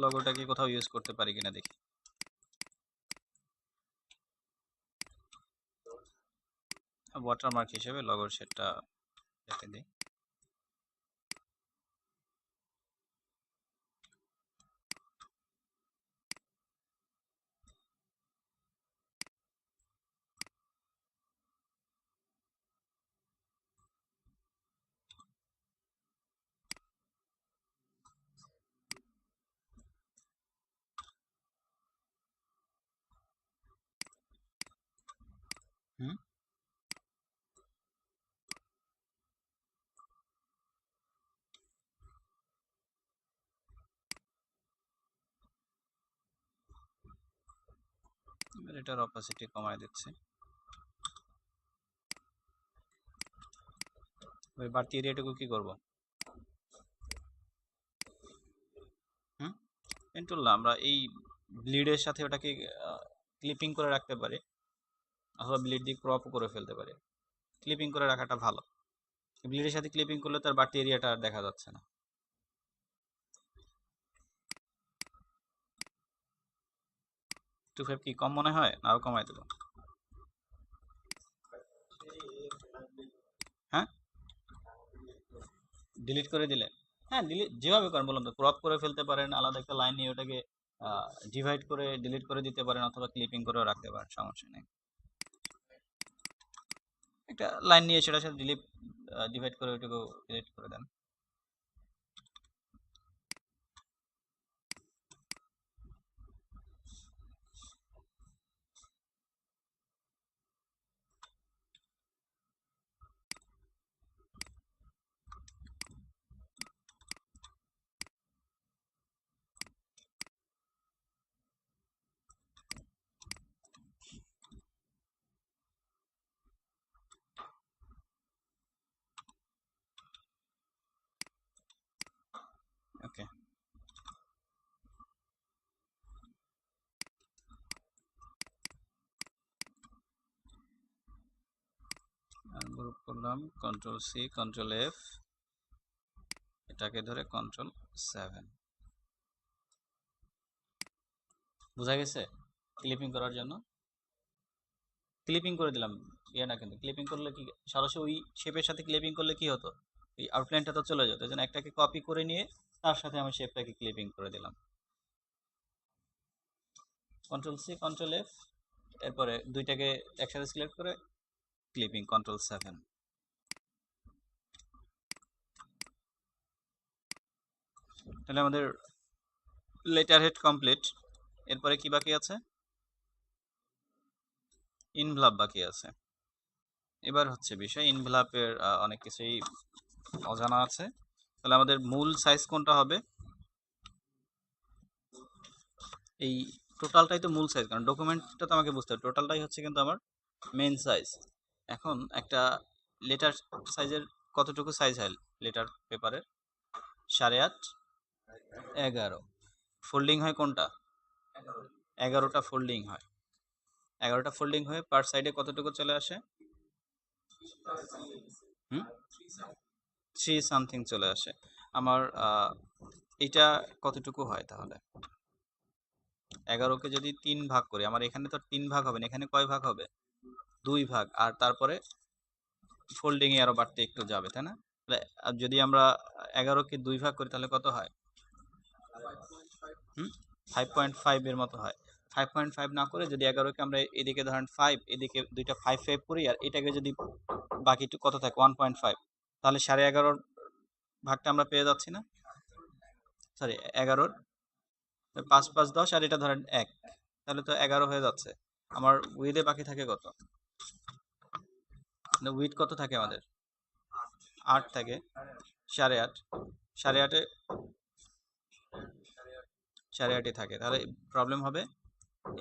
লগোটা কি কোথাও ইউজ করতে পারি কিনা দেখি। ওয়াটারমার্ক হিসেবে লগোর শেডটা রেখে দিই। হুম, এবার এটার অপাসিটি কমায় দিচ্ছি। ওই বাড়তি এরিয়াটুকু কি করব? হুম, পেন্টুল না, আমরা এই ব্লিডের সাথে ওটাকে ক্লিপিং করে রাখতে পারি, অথবা ব্লিড দিয়ে ক্রপ করে ফেলতে পারি। ক্লিপিং করে রাখাটা ভালো। ব্লিডের সাথে ক্লিপিং করলে তার বাড়তি এরিয়াটা আর দেখা যাচ্ছে না। 2.5 কি কম মনে হয়, না আরো কমায় দেবো? হ্যাঁ, ডিলিট করে দিলে, হ্যাঁ ডিলিট যেভাবে করেন বলুন তো, ক্রপ করে ফেলতে পারেন, আলাদা একটা লাইন নিয়ে ওটাকে ডিভাইড করে ডিলিট করে দিতে পারেন, অথবা ক্লিপিং করেও রাখতে পারেন, সমস্যা নেই। একটা লাইন নিয়ে সেটার সাথে ডিভাইড করে ওইটুকু ডিলিট করে দেন। ওকে, গ্রুপ করলাম, কন্ট্রোল সি কন্ট্রোল এফ, এটাকে ধরে কন্ট্রোল 7। বোঝা গেছে? ক্লিপিং করার জন্য ক্লিপিং করে দিলাম। ইয়ে না, কিন্তু ক্লিপিং করলে কি, সরাসরি ওই শেপের সাথে ক্লিপিং করলে কি হতো, এই আউটলাইনটা তো চলে যেত। এই জন্য একটাকে কপি করে নিয়ে তার সাথে আমি শেপটাকে ক্লিপিং করে দিলাম। কন্ট্রোল সি কন্ট্রোল এফ, এরপরে দুইটাকে একসাথে সিলেক্ট করে ক্লিপিং কন্ট্রোল 7। তাহলে আমাদের লেটার হেড কমপ্লিট। এরপরে কি বাকি আছে? ইনভ্লাপ বাকি আছে। এবার হচ্ছে বিষয়, ইনভ্লাপের অনেক কিছুই অজানা আছে। তাহলে আমাদের মূল সাইজ কোনটা হবে? এই টোটালটাই তো মূল সাইজ, কারণ ডকুমেন্টটা তো আমাকে বুঝতে হবে, টোটালটাই হচ্ছে কিন্তু আমার মেন সাইজ। এখন একটা লেটার সাইজের কতটুকু সাইজ হয় লেটার পেপারের? 8.5, 11। ফোল্ডিং হয় কোনটা? 11টা ফোল্ডিং হয়। 11টা ফোল্ডিং হয়ে পার সাইডে কতটুকু চলে আসে? হুম, 3 সামথিং চলে আসে। আমার এটা কতটুকু হয় তাহলে? 11কে যদি 3 ভাগ করি, আমার এখানে তো 3 ভাগ হবে না, এখানে কয় ভাগ হবে? 2 ভাগ, আর তারপরে ফোল্ডিং এ আরো বাড়তে একটু যাবে, তাই না? তাহলে যদি আমরা 11কে 2 ভাগ করি তাহলে কত হয়? হুম, 5.5 এর মতো হয়। 5.5 না করে যদি 11কে আমরা এদিকে ধরেন 5, এদিকে দুইটা 5 করি, আর এটাকে যদি বাকি কত থাকে 1.5, তাহলে 11.5 ভাগটা আমরা পেয়ে যাচ্ছি না? সরি, 11, 5 5 10, আর এটা ধরেন 1, তাহলে তো 11 হয়ে যাচ্ছে। আমার উইথে বাকি থাকে কত? উইথ কত থাকে আমাদের? 8 থাকে। 8.5, 8.5, 8.5 থাকে, তাহলে প্রবলেম হবে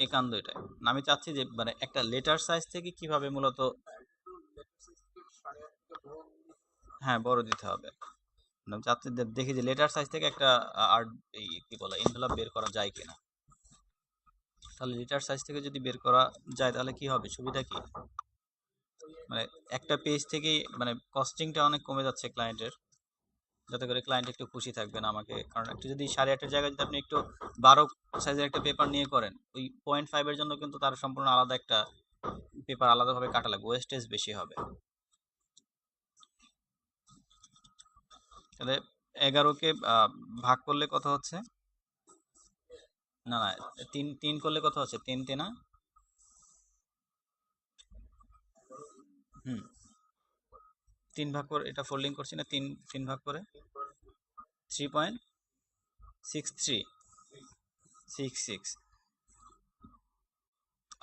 একান্ত এটাই। আমি চাচ্ছি যে মানে একটা লেটার সাইজ থেকে কিভাবে মূলত, হ্যাঁ বড় দিতে হবে। আমি চাচ্ছি দেখি যে লেটার সাইজ থেকে একটা আর্ট, এই কি বলে, এনভেলপ বের করা যায় কিনা। তাহলে লিটার সাইজ থেকে যদি বের করা যায় তাহলে কি হবে, সুবিধা কি, মানে একটা পেজ থেকেই মানে কস্টিংটা অনেক কমে যাচ্ছে ক্লায়েন্টের, যাতে করে ক্লায়েন্ট একটু খুশি থাকবেন আমাকে। কারণ একটু যদি 8.5-এর জায়গায় যদি আপনি একটু 12 সাইজের একটা পেপার নিয়ে করেন, ওই 0.5 এর জন্য কিন্তু তার সম্পূর্ণ আলাদা একটা পেপার আলাদাভাবে কাটা লাগবে, ওয়েস্টেজ বেশি হবে। তাহলে 11কে ভাগ করলে কত হচ্ছে, না না 3 করলে কত হচ্ছে, 3 3 হুম 3 ভাগ করে এটা ফোল্ডিং করছি না, 3 ভাগ করে 3.6366।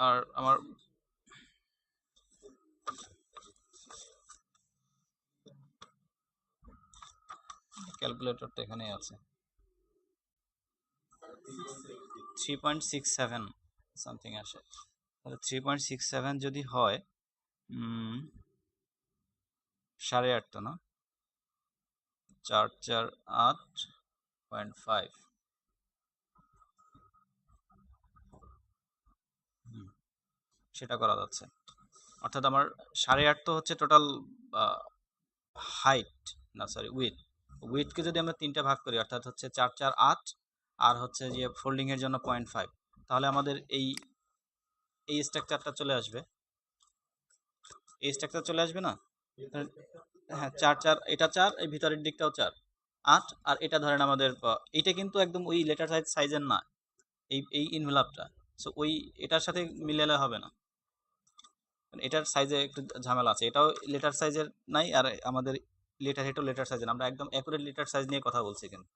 আর আমার ক্যালকুলেটরটা এখানেই আছে, 3.67 সামথিং আসে। তাহলে 3.67 যদি হয় 8.5 তো না, 448.5, সেটা করা যাচ্ছে। অর্থাৎ আমার 8.5 তো হচ্ছে টোটাল হাইট, না সরি উইথকে যদি আমরা 3টা ভাগ করি অর্থাৎ হচ্ছে 448, আর হচ্ছে যে ফোল্ডিং এর জন্য 0.5, তাহলে আমাদের এই স্ট্রাকচারটা চলে আসবে, এই স্ট্রাকচার চলে আসবে না। হ্যাঁ 4 4, এটা 4, এই ভিতরের দিকটাও 4 8, আর এটা ধরেন আমাদের এইটা কিন্তু একদম ওই লেটার সাইজের না, এই ইনভেলপটা, সো ওই এটার সাথে মিলালে হবে না, মানে এটার সাইজে একটু ঝামেলা আছে, এটাও লেটার সাইজের নাই, আর আমাদের লেটার হেডও লেটার সাইজের, আমরা একদম অ্যাকুরেট লেটার সাইজ নিয়ে কথা বলছি কিন্তু।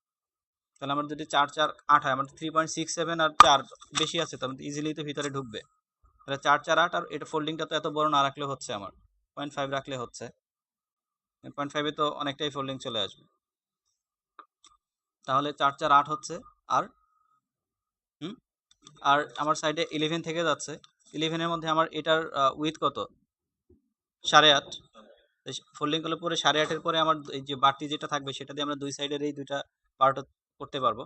তাহলে আমার যদি 4 4 8 হয়, আমার 3.67 আর 4 বেশি আছে, তো ইজিলি তো ভিতরে ঢুকবে। তাহলে 4 4 8, আর এটা ফোল্ডিংটা তো এত বড় না রাখলে হচ্ছে, আমার 0.5 রাখলে হচ্ছে, 0.5-এ তো অনেকটাই ফোল্ডিং চলে আসবে। তাহলে 4 4 8 হচ্ছে, আর হুম আর আমার সাইডে 11 থেকে যাচ্ছে, 11-এর মধ্যে আমার এটার উইথ কত, 8.5, ফোল্ডিং করলে পরে 8.5-এর পরে আমার এই যে বাড়তি যেটা থাকবে সেটা দিয়ে আমরা দুই সাইডের এই দুইটা পার্ট করতে পারবো।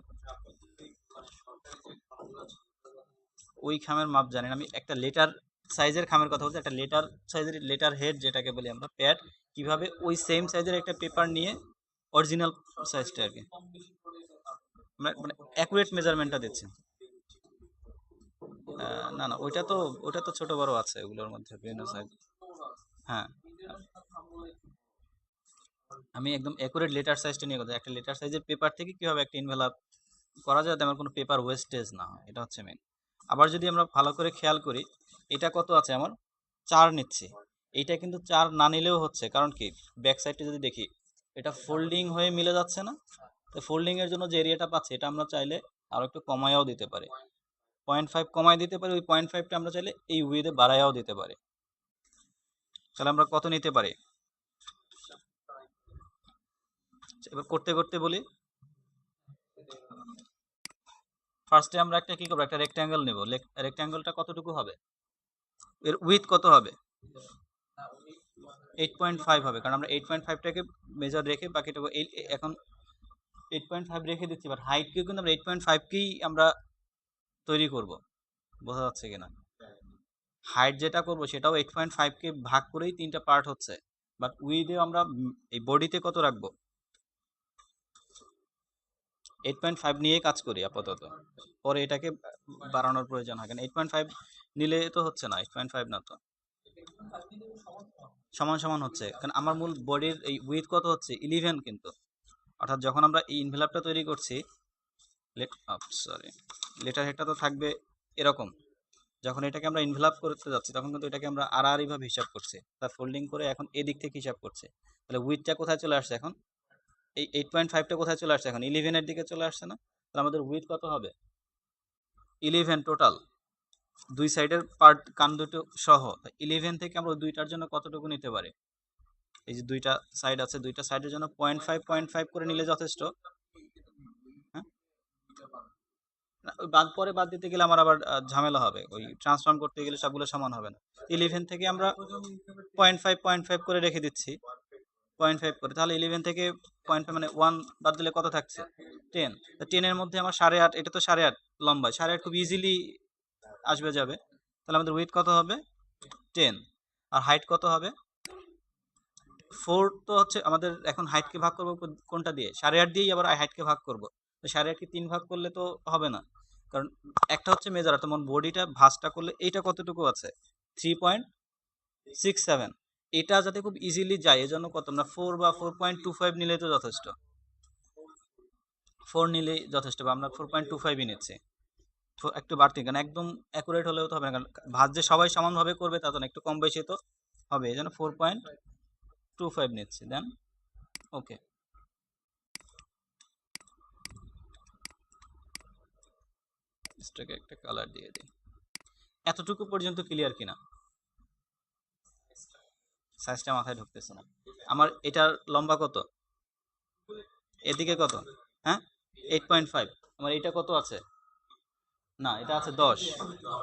ওই খামের মাপ জানেন, আমি একটা লেটার সাইজের খামের কথা বলছি, একটা লেটার সাইজের লেটার হেড যেটাকে বলি আমরা প্যাড, কিভাবে ওই সেম সাইজের একটা পেপার নিয়ে অরিজিনাল সাইজটা আর কি, মানে অ্যাকুরেট মেজারমেন্টটা দিচ্ছে। না না ওইটা তো ছোট বড় আছে ওগুলোর মধ্যে বিভিন্ন সাইজ। হ্যাঁ আমি একদম অ্যাকুরেট লেটার সাইজটা নিয়ে কথা, একটা লেটার সাইজের পেপার থেকে কিভাবে একটা ইনভেলপ করা যায় যাতে আমার কোনো পেপার ওয়েস্টেজ না হয়, এটা হচ্ছে মেন। আবার যদি আমরা ভালো করে খেয়াল করি, এটা কত আছে আমার, 4 নিচ্ছি, এইটা কিন্তু 4 না নিলেও হচ্ছে, কারণ কি ব্যাক সাইডটা যদি দেখি এটা ফোল্ডিং হয়ে মিলে যাচ্ছে না, তো ফোল্ডিং এর জন্য যে এরিয়াটা পাচ্ছি এটা আমরা চাইলে আরো একটু কমায়াও দিতে পারি, 0.5 কমাই দিতে পারি, ওই 0.5টা আমরা চাইলে এই উইথে বাড়ায়াও দিতে পারি। তাহলে আমরা কত নিতে পারি, এবার করতে করতে বলি। ফার্স্টে আমরা একটা কি করবো, একটা রেক্ট্যাঙ্গেল নেব, রেক্ট্যাঙ্গেলটা কতটুকু হবে, এর উইথ কত হবে, 8.5 হবে, কারণ আমরা 8.5টাকে মেজার রেখে বাকিটুকু এখন 8.5 রেখে দিচ্ছি, বাট হাইটকেও কিন্তু আমরা 8.5কেই আমরা তৈরি করব, বোঝা যাচ্ছে কিনা, হাইট যেটা করব সেটাও 8.5কে ভাগ করেই 3টা পার্ট হচ্ছে, বাট উইথে আমরা এই বডিতে কত রাখবো, 8.5 নিয়ে কাজ করি আপাতত, পরে এটাকে বাড়ানোর প্রয়োজন হয়, কারণ 8.5 নিলে তো হচ্ছে না, 8.5 না তো সমান সমান হচ্ছে, কারণ আমার মূল বডির এই উইথ কত হচ্ছে 11 কিন্তু, অর্থাৎ যখন আমরা এই ইনভেলপটা তৈরি করছি, সরি লেটার হেডটা তো থাকবে এরকম, যখন এটাকে আমরা ইনভেলপ করতে যাচ্ছি তখন কিন্তু এটাকে আমরা আড়াআড়ি ভাবে হিসাব করছি, তার ফোল্ডিং করে এখন এদিক থেকে হিসাব করছে, তাহলে উইথটা কোথায় চলে আসছে এখন, এই 8.5টা কোথায় চলে আসছে এখন 11-এর দিকে চলে আসছে না, তাহলে আমাদের উইথ কত হবে 11 টোটাল, দুই সাইডের পার্ট কান দুটো সহ, 11 থেকে আমরা ওই দুইটার জন্য কতটুকু নিতে পারি, এই যে দুইটা সাইড আছে, দুইটা সাইডের জন্য 0.5 করে নিলে যথেষ্ট। হ্যাঁ ওই বাদ দিতে গেলে আমার আবার ঝামেলা হবে, ওই ট্রান্সফর্ম করতে গেলে সবগুলো সমান হবে না, 11 থেকে আমরা 0.5 করে রেখে দিচ্ছি, 0.5 করে, তাহলে 11 থেকে 0.5 মানে 1 বাদ দিলে কত থাকছে 10, 10-এর মধ্যে আমার 8.5, এটা তো 8.5 লম্বা, 8.5 খুব ইজিলি আসবে যাবে, তাহলে আমাদের উইথ কত হবে 10, আর হাইট কত হবে 4। তো হচ্ছে আমাদের এখন হাইটকে ভাগ করবো কোনটা দিয়ে, 8.5 দিয়েই আবার হাইটকে ভাগ করব। তো 8.5কে 3 ভাগ করলে তো হবে না, কারণ একটা হচ্ছে মেজার, তোমার বডিটা ভাঁজটা করলে এইটা কতটুকু আছে 3.67, এটা যাতে খুব ইজিলি যায় এজন্য কত আমরা 4 বা 4.25 নিলেই তো যথেষ্ট, 4 নিলেই যথেষ্ট, বা আমরা 4.25ই নিচ্ছি। একটু বাড়তি, কারণ একদম অ্যাকুরেট হলেও তো হবে না, কারণ ভাঁজ যে সবাই সমানভাবে করবে তা তো না, একটু কম বেশি তো হবে, এই জন্য 4.25 নিচ্ছি। দেন ওকে, এটাকে একটা কালার দিয়ে দিই। এতটুকু পর্যন্ত ক্লিয়ার কিনা, সাইজটা মাথায় ঢুকতেছে না আমার। এটার লম্বা কত, এদিকে কত, হ্যাঁ 8.5, আমার এটা কত আছে, না এটা আছে 10,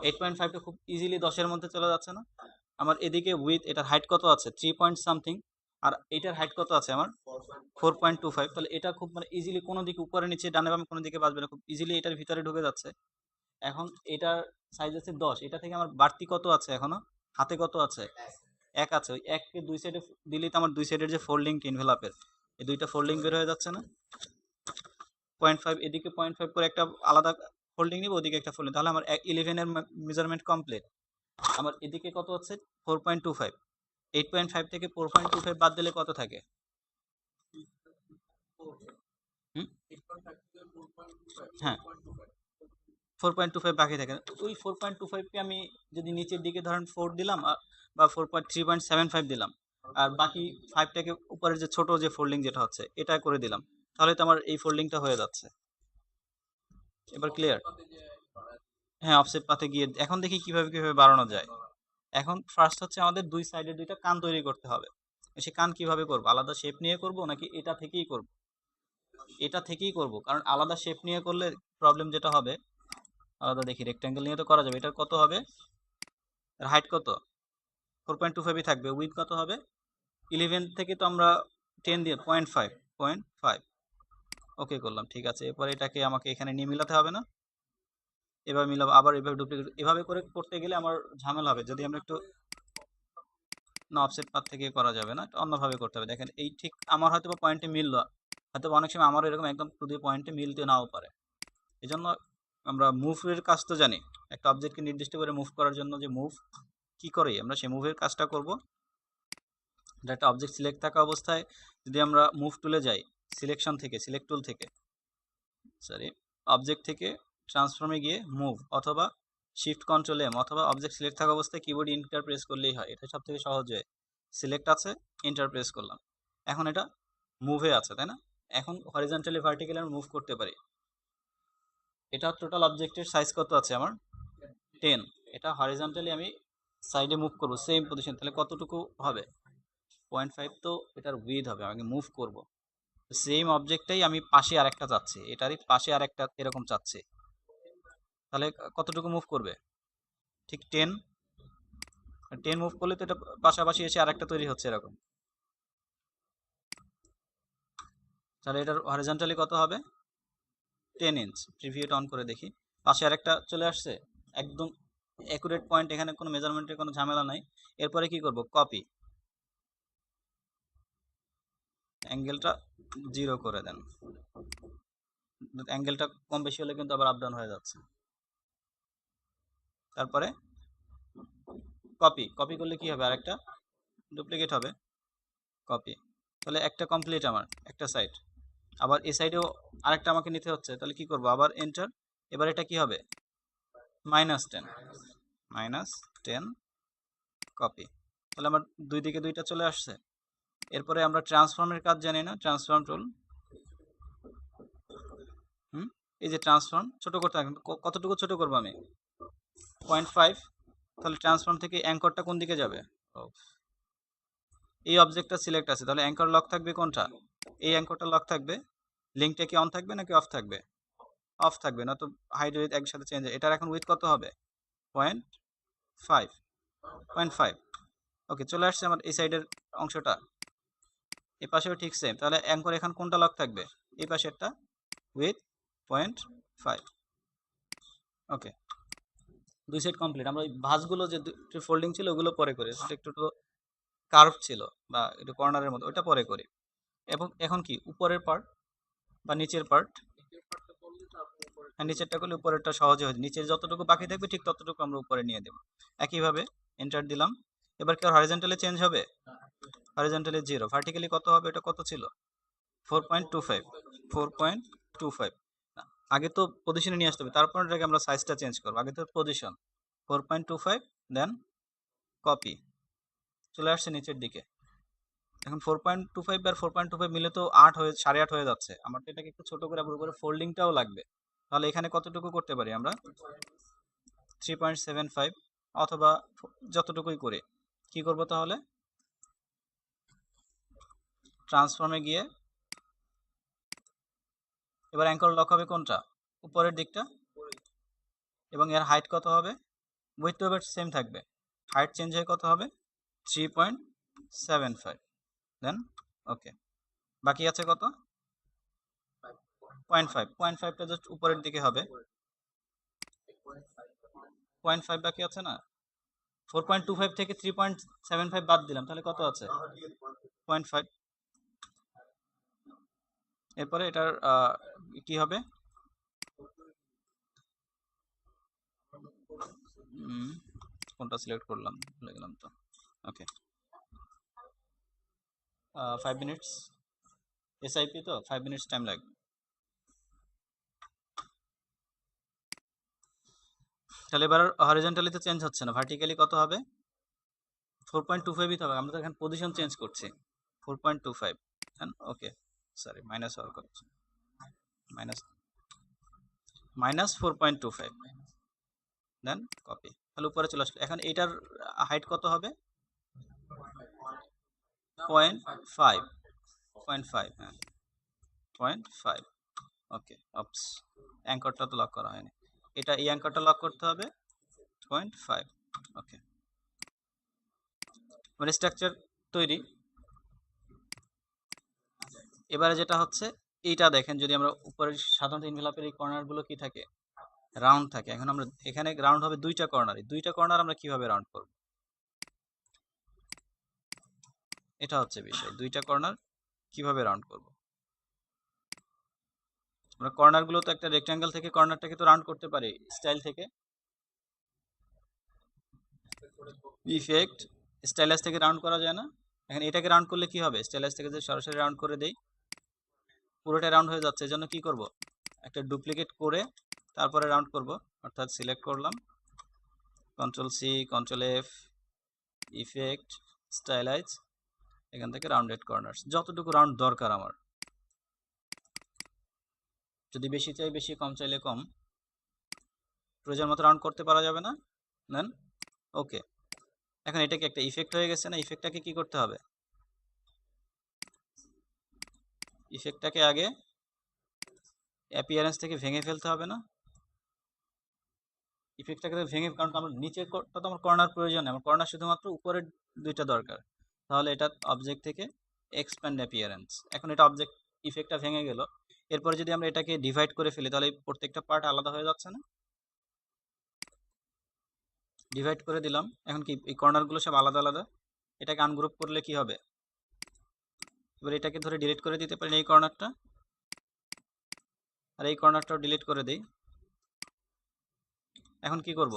8.5টা খুব ইজিলি 10-এর মধ্যে চলে যাচ্ছে না। আমার এদিকে উইথ এটার হাইট কত আছে 3 পয়েন্ট সামথিং, আর এটার হাইট কত আছে আমার 4.25, তাহলে এটা খুব মানে ইজিলি কোনো দিকে উপরে নিচে ডানে বামে কোনো দিকে বাজবে না, খুব ইজিলি এটার ভিতরে ঢুকে যাচ্ছে। এখন এটার সাইজ আছে 10, এটা থেকে আমার বাড়তি কত আছে এখনো, হাতে কত আছে 1 আছে, ওই 1কে দুই সাইডে দিলেই তো আমার দুই সাইডের যে ফোল্ডিং ইনভেলাপের এই দুইটা ফোল্ডিং বের হয়ে যাচ্ছে না। 0.5 এদিকে 0.5 করে একটা আলাদা ফোল্ডিং নিব, ওদিকে একটা ফোল্ডিং, তাহলে আমার 11 এর মেজারমেন্ট কমপ্লিট। আমার এদিকে কত হচ্ছে 4.25, 8.5 থেকে 4.25 বাদ দিলে কত থাকে, হ্যাঁ 4.25 বাকি থাকে, ওই 4.25কে আমি যদি নিচের দিকে ধরেন 4 দিলাম, বা 3.75 দিলাম, আর বাকি 5টাকে উপরের যে ছোট যে ফোল্ডিং যেটা হচ্ছে এটা করে দিলাম, তাহলে তো আমার এই ফোল্ডিংটা হয়ে যাচ্ছে। এবার ক্লিয়ার, হ্যাঁ অফসেট পাতে গিয়ে এখন দেখি কিভাবে কিভাবে বাড়ানো যায়। এখন ফার্স্ট হচ্ছে আমাদের দুই সাইডে দুইটা কান তৈরি করতে হবে। সে কান কিভাবে করব, আলাদা শেপ নিয়ে করব নাকি এটা থেকেই করব, এটা থেকেই করব, কারণ আলাদা শেপ নিয়ে করলে প্রবলেম যেটা হবে, আলাদা দেখি রেক্ট্যাঙ্গেল নিয়ে তো করা যাবে, এটার কত হবে, এর হাইট কত 4.25ই থাকবে, উইথ কত হবে 11 থেকে তো আমরা 10 দিয়ে 0.5, ওকে করলাম, ঠিক আছে। এরপর এটাকে আমাকে এখানে নিয়ে মিলাতে হবে না, এভাবে মিলাবো, আবার এভাবে ডুপ্লিকেট, এভাবে করে করতে গেলে আমার ঝামেলা হবে। যদি আমরা একটু, না অফসেট পাথ থেকে করা যাবে না, অন্যভাবে করতে হবে। দেখেন এই ঠিক আমার হয়তো বা পয়েন্টে মিললো, হয়তো অনেক সময় আমারও এরকম একদম টু দি পয়েন্টে মিলতে নাও পারে। এই জন্য আমরা মুভের কাজ তো জানি, একটা অবজেক্টকে নির্দিষ্ট করে মুভ করার জন্য যে মুভ কি করে আমরা সেই মুভের কাজটা করব। একটা অবজেক্ট সিলেক্ট থাকা অবস্থায় যদি আমরা মুভ টুলে যাই, সিলেকশন থেকে সিলেক্ট টুল থেকে সরি অবজেক্ট থেকে ট্রান্সফর্মে গিয়ে মুভ, অথবা শিফট কন্ট্রোল এম, অথবা অবজেক্ট সিলেক্ট থাকা অবস্থায় কিবোর্ড ইন্টার প্রেস করলেই হয়, এটা সব থেকে সহজ হয়। সিলেক্ট আছে, ইন্টার প্রেস করলাম, এখন এটা মুভে আছে তাই না। এখন হরিজন্টালি ভার্টিক্যালি আমরা মুভ করতে পারি। এটা টোটাল অবজেক্টের সাইজ কত আছে আমার 10, এটা হরিজন্টালি আমি সাইডে মুভ করব সেম পজিশন, তাহলে কতটুকু হবে 0.5, তো এটার উইথ হবে, আমি মুভ করব সেম অবজেক্টটাই আমি পাশে আরেকটা চাচ্ছি, এটারই পাশে আরেকটা এরকম চাচ্ছি, তাহলে কতটুকু মুভ করবে ঠিক 10, 10 মুভ করলে তো এটা পাশাপাশি এসে আরেকটা তৈরি হচ্ছে এরকম, তাহলে এটার হরিজন্টালি কত হবে 10 ইঞ্চ। প্রিভিউটা অন করে দেখি, পাশে আরেকটা চলে আসছে, একদম অ্যাকুরেট পয়েন্ট, এখানে কোনো মেজারমেন্টের কোনো ঝামেলা নাই। এরপরে কি করব, কপি, অ্যাঙ্গেলটা 0 করে দেন, অ্যাঙ্গেলটা কম বেশি হলে কিন্তু আবার আপ ডাউন হয়ে যাচ্ছে। তারপরে কপি, কপি করলে কি হবে, আরেকটা ডুপ্লিকেট হবে, কপি, তাহলে একটা কমপ্লিট আমার একটা সাইড। আবার এই সাইডেও আরেকটা আমাকে নিতে হচ্ছে, তাহলে কি করব, আবার এন্টার। এবার এটা কি হবে -10, -10 কপি, তাহলে আমার দুই দিকে দুইটা চলে আসছে। এরপরে আমরা ট্রান্সফর্মের কাজ জানি না, ট্রান্সফর্ম টুল, এই যে ট্রান্সফর্ম ছোট করতে হবে, কতটুকু ছোট করবো আমি 0.5, তাহলে ট্রান্সফর্ম থেকে অ্যাঙ্করটা কোন দিকে যাবে, এই অবজেক্টটা সিলেক্ট আছে, তাহলে অ্যাঙ্কর লক থাকবে কোনটা, এই অ্যাঙ্করটা লক থাকবে, লিঙ্কটা কি অন থাকবে নাকি অফ থাকবে, অফ থাকবে, না তো হাইট উইথ একসাথে চেঞ্জ, এটার এখন উইথ কত হবে 0.5, 0.5, ওকে চলে আসছে আমার এই সাইডের অংশটা। এই পাশেও ঠিক সেম, তাহলে অ্যাঙ্কর এখন কোনটা লক থাকবে, এই পাশেরটা উইথ 0.5, ওকে। দুই সাইড কমপ্লিট। আমরা ওই ভাঁজগুলো যে ফোল্ডিং ছিল ওগুলো পরে করি, সেটা একটু কার্ভ ছিল বা একটু কর্নারের মতো, ওইটা পরে করি। এবং এখন কি উপরের পার্ট বা নিচের পার্ট, হ্যাঁ নিচেরটা করলে উপরেরটা সহজে হয়, নিচের যতটুকু বাকি থাকবে ঠিক ততটুকু আমরা উপরে নিয়ে দেবো। একইভাবে এন্টার দিলাম। এবার কি হরিজন্টালি চেঞ্জ হবে? হরিজন্টালি 0, ভার্টিক্যালি কত হবে? এটা কত ছিল? 4.25, 4.25। আগে তো পজিশনে নিয়ে আসতে হবে, তারপর এটাকে আমরা সাইজটা চেঞ্জ করবো। আগে তো পজিশন 4.25, দেন কপি, চলে আসছে নিচের দিকে। এখন 4.25 আর 4.25 মিলে তো 8 হয়ে 8.5 হয়ে যাচ্ছে। আমার তো এটাকে একটু ছোট করে আবার উপরে ফোল্ডিংটাও লাগবে। তাহলে এখানে কতটুকু করতে পারি আমরা? 3.75 অথবা যতটুকুই করে কি করব তাহলে? ট্রান্সফর্মে গিয়ে এবার অ্যাঙ্কর লক হবে কোনটা? উপরের দিকটা। এবং এর হাইট কত হবে? উইথ টু এবার সেম থাকবে, হাইট চেঞ্জ হয়ে কত হবে? 3.75, দেন ওকে। বাকি আছে কত? 0.5, 0.5টা জাস্ট উপরের দিকে হবে। 0.5 বাকি আছে না? 4.25 থেকে 3.75 বাদ দিলাম, তাহলে কত আছে? 0.5। এরপরে এটার কি হবে? কোনটা সিলেক্ট করলাম ভুলে গেলাম তো। ওকে, 5 মিনিটস এসআইপি, তো 5 মিনিটস টাইম লাগবে। তাহলে এবার হরিজন্টালি তো চেঞ্জ হচ্ছে না, ভার্টিক্যালি কত হবে? 4.25 হবে। আমরা তো এখানে পজিশন চেঞ্জ করছি। 4.25, ওকে, সরি মাইনাস হওয়ার কথা, মাইনাস মাইনাস 4.25, দেন কপি। তাহলে উপরে চলে আসলো। এখন এটার হাইট কত হবে? 0.5, 0.5, হ্যাঁ 0.5। ওকে, অপস, অ্যাঙ্করটা তো লক করা হয়নি। এটা এই অ্যাঙ্করটা লক করতে হবে 0.5। ওকে, মানে স্ট্রাকচার তৈরি। এবারে যেটা হচ্ছে এইটা দেখেন, যদি আমরা উপরে সাধারণত ইনভেলপের এই কর্নারগুলো কি থাকে? রাউন্ড থাকে। এখন আমরা এখানে রাউন্ড হবে দুইটা কর্নার, দুইটা কর্নার আমরা কিভাবে রাউন্ড করব? এটা হচ্ছে বিষয়, দুইটা কর্নার কিভাবে রাউন্ড করব? আমরা কর্নারগুলো তো একটা রেক্ট্যাঙ্গেল থেকে কর্নারটাকে তো রাউন্ড করতে পারি স্টাইল থেকে। ইফেক্ট, স্টাইলাস থেকে রাউন্ড করা যায় না? এখন এটাকে রাউন্ড করলে কি হবে? স্টাইলাস থেকে যে সরাসরি রাউন্ড করে দেই, পুরোটা রাউন্ড হয়ে যাচ্ছে। এজন্য কি করব? একটা ডুপ্লিকেট করে তারপরে রাউন্ড করব। অর্থাৎ সিলেক্ট করলাম, control C, control F, effect, stylize, এখান থেকে রাউন্ডেড কর্নার্স, যতটুকু রাউন্ড দরকার আমার। যদি বেশি চাই বেশি, কম চাইলে কম, প্রয়োজন মতো রাউন্ড করতে পারা যাবে না? দেন ওকে। এখন এটা কি একটা ইফেক্ট হয়ে গেছে না? ইফেক্টটাকে কি করতে হবে? ইফেক্টটাকে আগে অ্যাপিয়ারেন্স থেকে ভেঙে ফেলতে হবে না? ইফেক্টটাকে ভেঙে, কারণ আমার নিচের তো আমার কর্নার প্রয়োজন নেই, আমার কর্নার শুধুমাত্র উপরের দুইটা দরকার। তাহলে এটা অবজেক্ট থেকে এক্সপ্যান্ড অ্যাপিয়ারেন্স। এখন এটা অবজেক্ট ইফেক্টটা ভেঙে গেল। এরপরে যদি আমরা এটাকে ডিভাইড করে ফেলি তাহলে প্রত্যেকটা পার্ট আলাদা হয়ে যাচ্ছে না? ডিভাইড করে দিলাম, এখন কি এই কর্নারগুলো সব আলাদা আলাদা। এটাকে আনগ্রুপ করলে কি হবে? এবার এটাকে ধরে ডিলিট করে দিতে পারি এই কর্নারটা, আর এই কর্নারটাও ডিলিট করে দেই। এখন কি করব?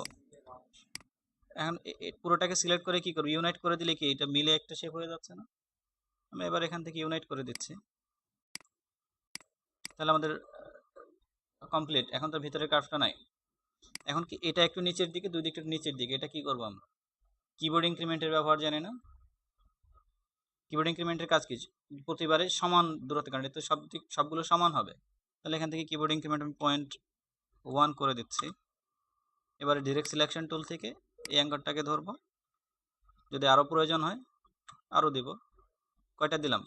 এখন পুরোটাকে সিলেক্ট করে কি করব? ইউনাইট করে দিলে কি এটা মিলে একটা শেপ হয়ে যাচ্ছে না? আমি এবার এখান থেকে ইউনাইট করে দিচ্ছি, তাহলে আমাদের কমপ্লিট। এখন তো ভিতরের কার্ভটা নাই। এখন কি এটা একটু নিচের দিকে, দুই দিকটা নিচের দিকে, এটা কি করব আমরা? কিবোর্ড ইনক্রিমেন্টের ব্যবহার জানি না? কিবোর্ড ইনক্রিমেন্টের কাজ কি? প্রতিবারে সমান দূরত্ব, কারণ এটা সব দিক সবগুলো সমান হবে। তাহলে এখান থেকে কিবোর্ড ইনক্রিমেন্ট আমি 0.1 করে দিচ্ছি। এবারে ডিরেক্ট সিলেকশন টুল থেকে এই অ্যাঙ্গলটাকে ধরবো, যদি আরও প্রয়োজন হয় আরও দিব। কয়টা দিলাম?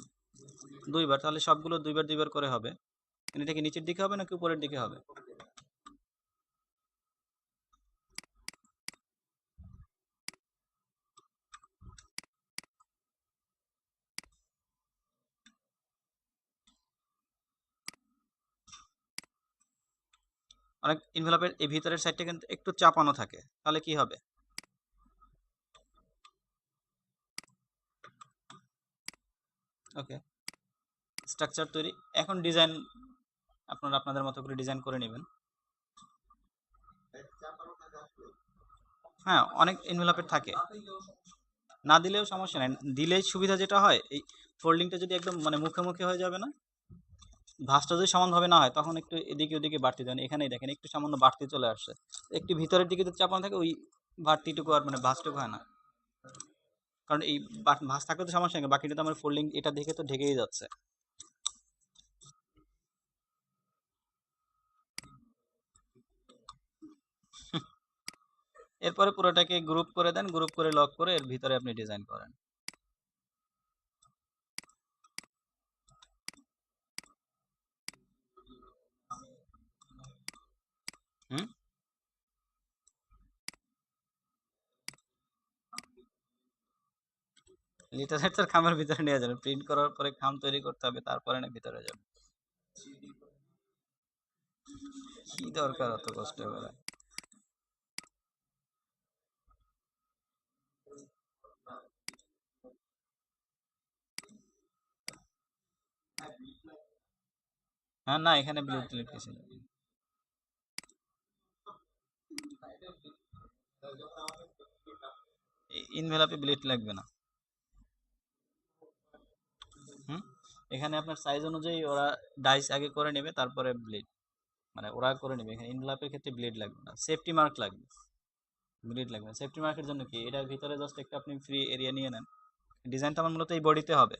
দুইবার। তাহলে সবগুলো দুইবার দুইবার করে হবে। এটা কি নিচের দিকে হবে নাকি উপরের দিকে হবে? অনেক এনভেলপের এই ভিতরের সাইডটা কিন্তু একটু চাপানো থাকে, তাহলে কি হবে? ওকে, স্ট্রাকচার তৈরি। এখন ডিজাইন আপনারা আপনাদের মতো করে ডিজাইন করে নেবেন। হ্যাঁ, অনেক এনভেলপের থাকে, না দিলেও সমস্যা নাই, দিলেই সুবিধা যেটা হয়, এই ফোল্ডিংটা যদি একদম মানে মুখে মুখে হয়ে যাবে না, ভাঁজটা যদি সমানভাবে না হয় তখন একটু এদিকে ওদিকে বাড়তি দেন। এখানেই দেখেন একটু সামান্য বাড়তি চলে আসছে, একটু ভিতরের দিকে যদি চাপানো থাকে ওই বাড়তিটুকু আর মানে ভাঁজটুকু হয় না। কারণ এই ভাঁজ থাকলে তো সমস্যা নেই, বাকিটা তো আমার ফোল্ডিং এটা দেখে তো ঢেকেই যাচ্ছে। এরপরে পুরোটাকে গ্রুপ করে দেন, গ্রুপ করে লক করে এর ভিতরে আপনি ডিজাইন করেন। হুম, লিটারেচার খামের ভিতরে নিয়ে যাবেন, প্রিন্ট করার পরে খাম তৈরি করতে হবে, তারপরে না ভিতরে যাবে। কি দরকার অত কষ্ট করা? হ্যাঁ, না এখানে ব্লেড টিলেড কিছু নেই। ইনভেলাপে ব্লেড লাগবে না। হুম, এখানে আপনার সাইজ অনুযায়ী ওরা ডাইস আগে করে নেবে, তারপরে ব্লেড মানে ওরা করে নেবে। এখানে ইনভেলাপের ক্ষেত্রে ব্লেড লাগবে না, সেফটি মার্ক লাগবে। ব্লেড লাগবে না, সেফটি মার্কের জন্য কি, এটার ভিতরে জাস্ট একটা আপনি ফ্রি এরিয়া নিয়ে নেন। ডিজাইনটা আমার মূলত এই বডিতে হবে।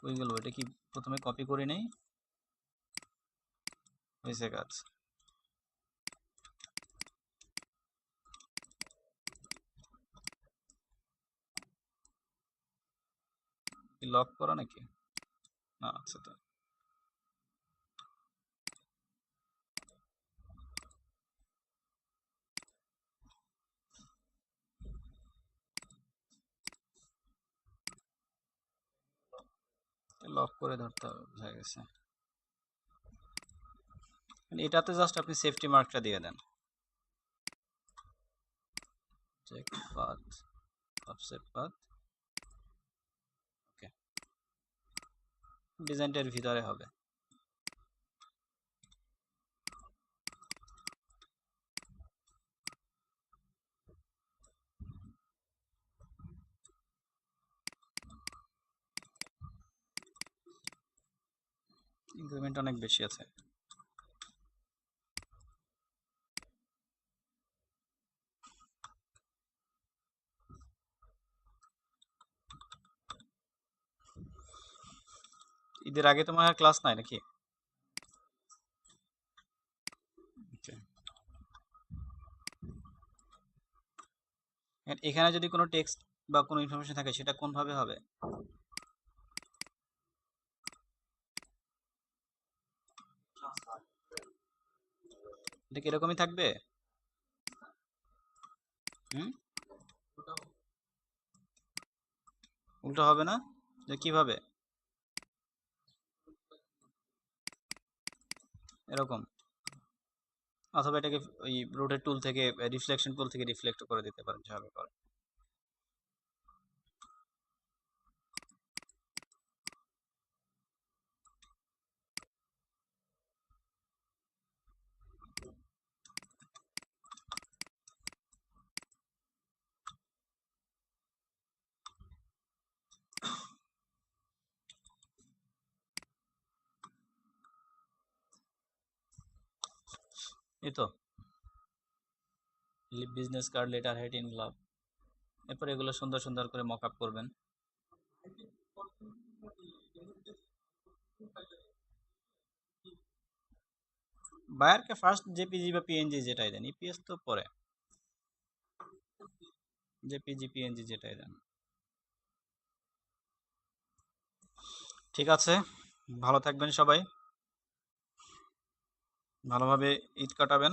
কই গেল এটা, কি প্রথমে কপি করে নেই? হয়েছে কাজ। কি লক করা নাকি? না, আচ্ছা তো। লক করে ধরতে হবে, বোঝা গেছে। মানে এটাতে জাস্ট আপনি সেফটি মার্কটা দিয়ে দেন। Check path, offset path. Okay, ডিজাইনটার ভিতরে হবে। ইনক্রিমেন্ট অনেক বেশি আছে। ঈদের আগে তোমার আর ক্লাস নাই নাকি? Okay. এখানে যদি কোনো টেক্সট বা কোনো ইনফরমেশন থাকে সেটা কোন ভাবে হবে? এটা কি এরকমই থাকবে? হুম, উল্টো হবে না? যে কিভাবে? এরকম? অথবা এটাকে ওই রোটেট টুল থেকে, রিফ্লেকশন টুল থেকে রিফ্লেক্ট করে দিতে পারেন যেভাবে করে। এই তো business card, letter head, involve. এরপর এগুলো সুন্দর সুন্দর করে মক আপ করবেন। বায়ারকে ফার্স্ট জেপিজি বা পিএনজি যেটাই দেন, ইপিএস তো পরে। জেপিজি পিএনজি যেটাই দেন। ঠিক আছে, ভালো থাকবেন সবাই, ভালোভাবে ঈদ কাটাবেন।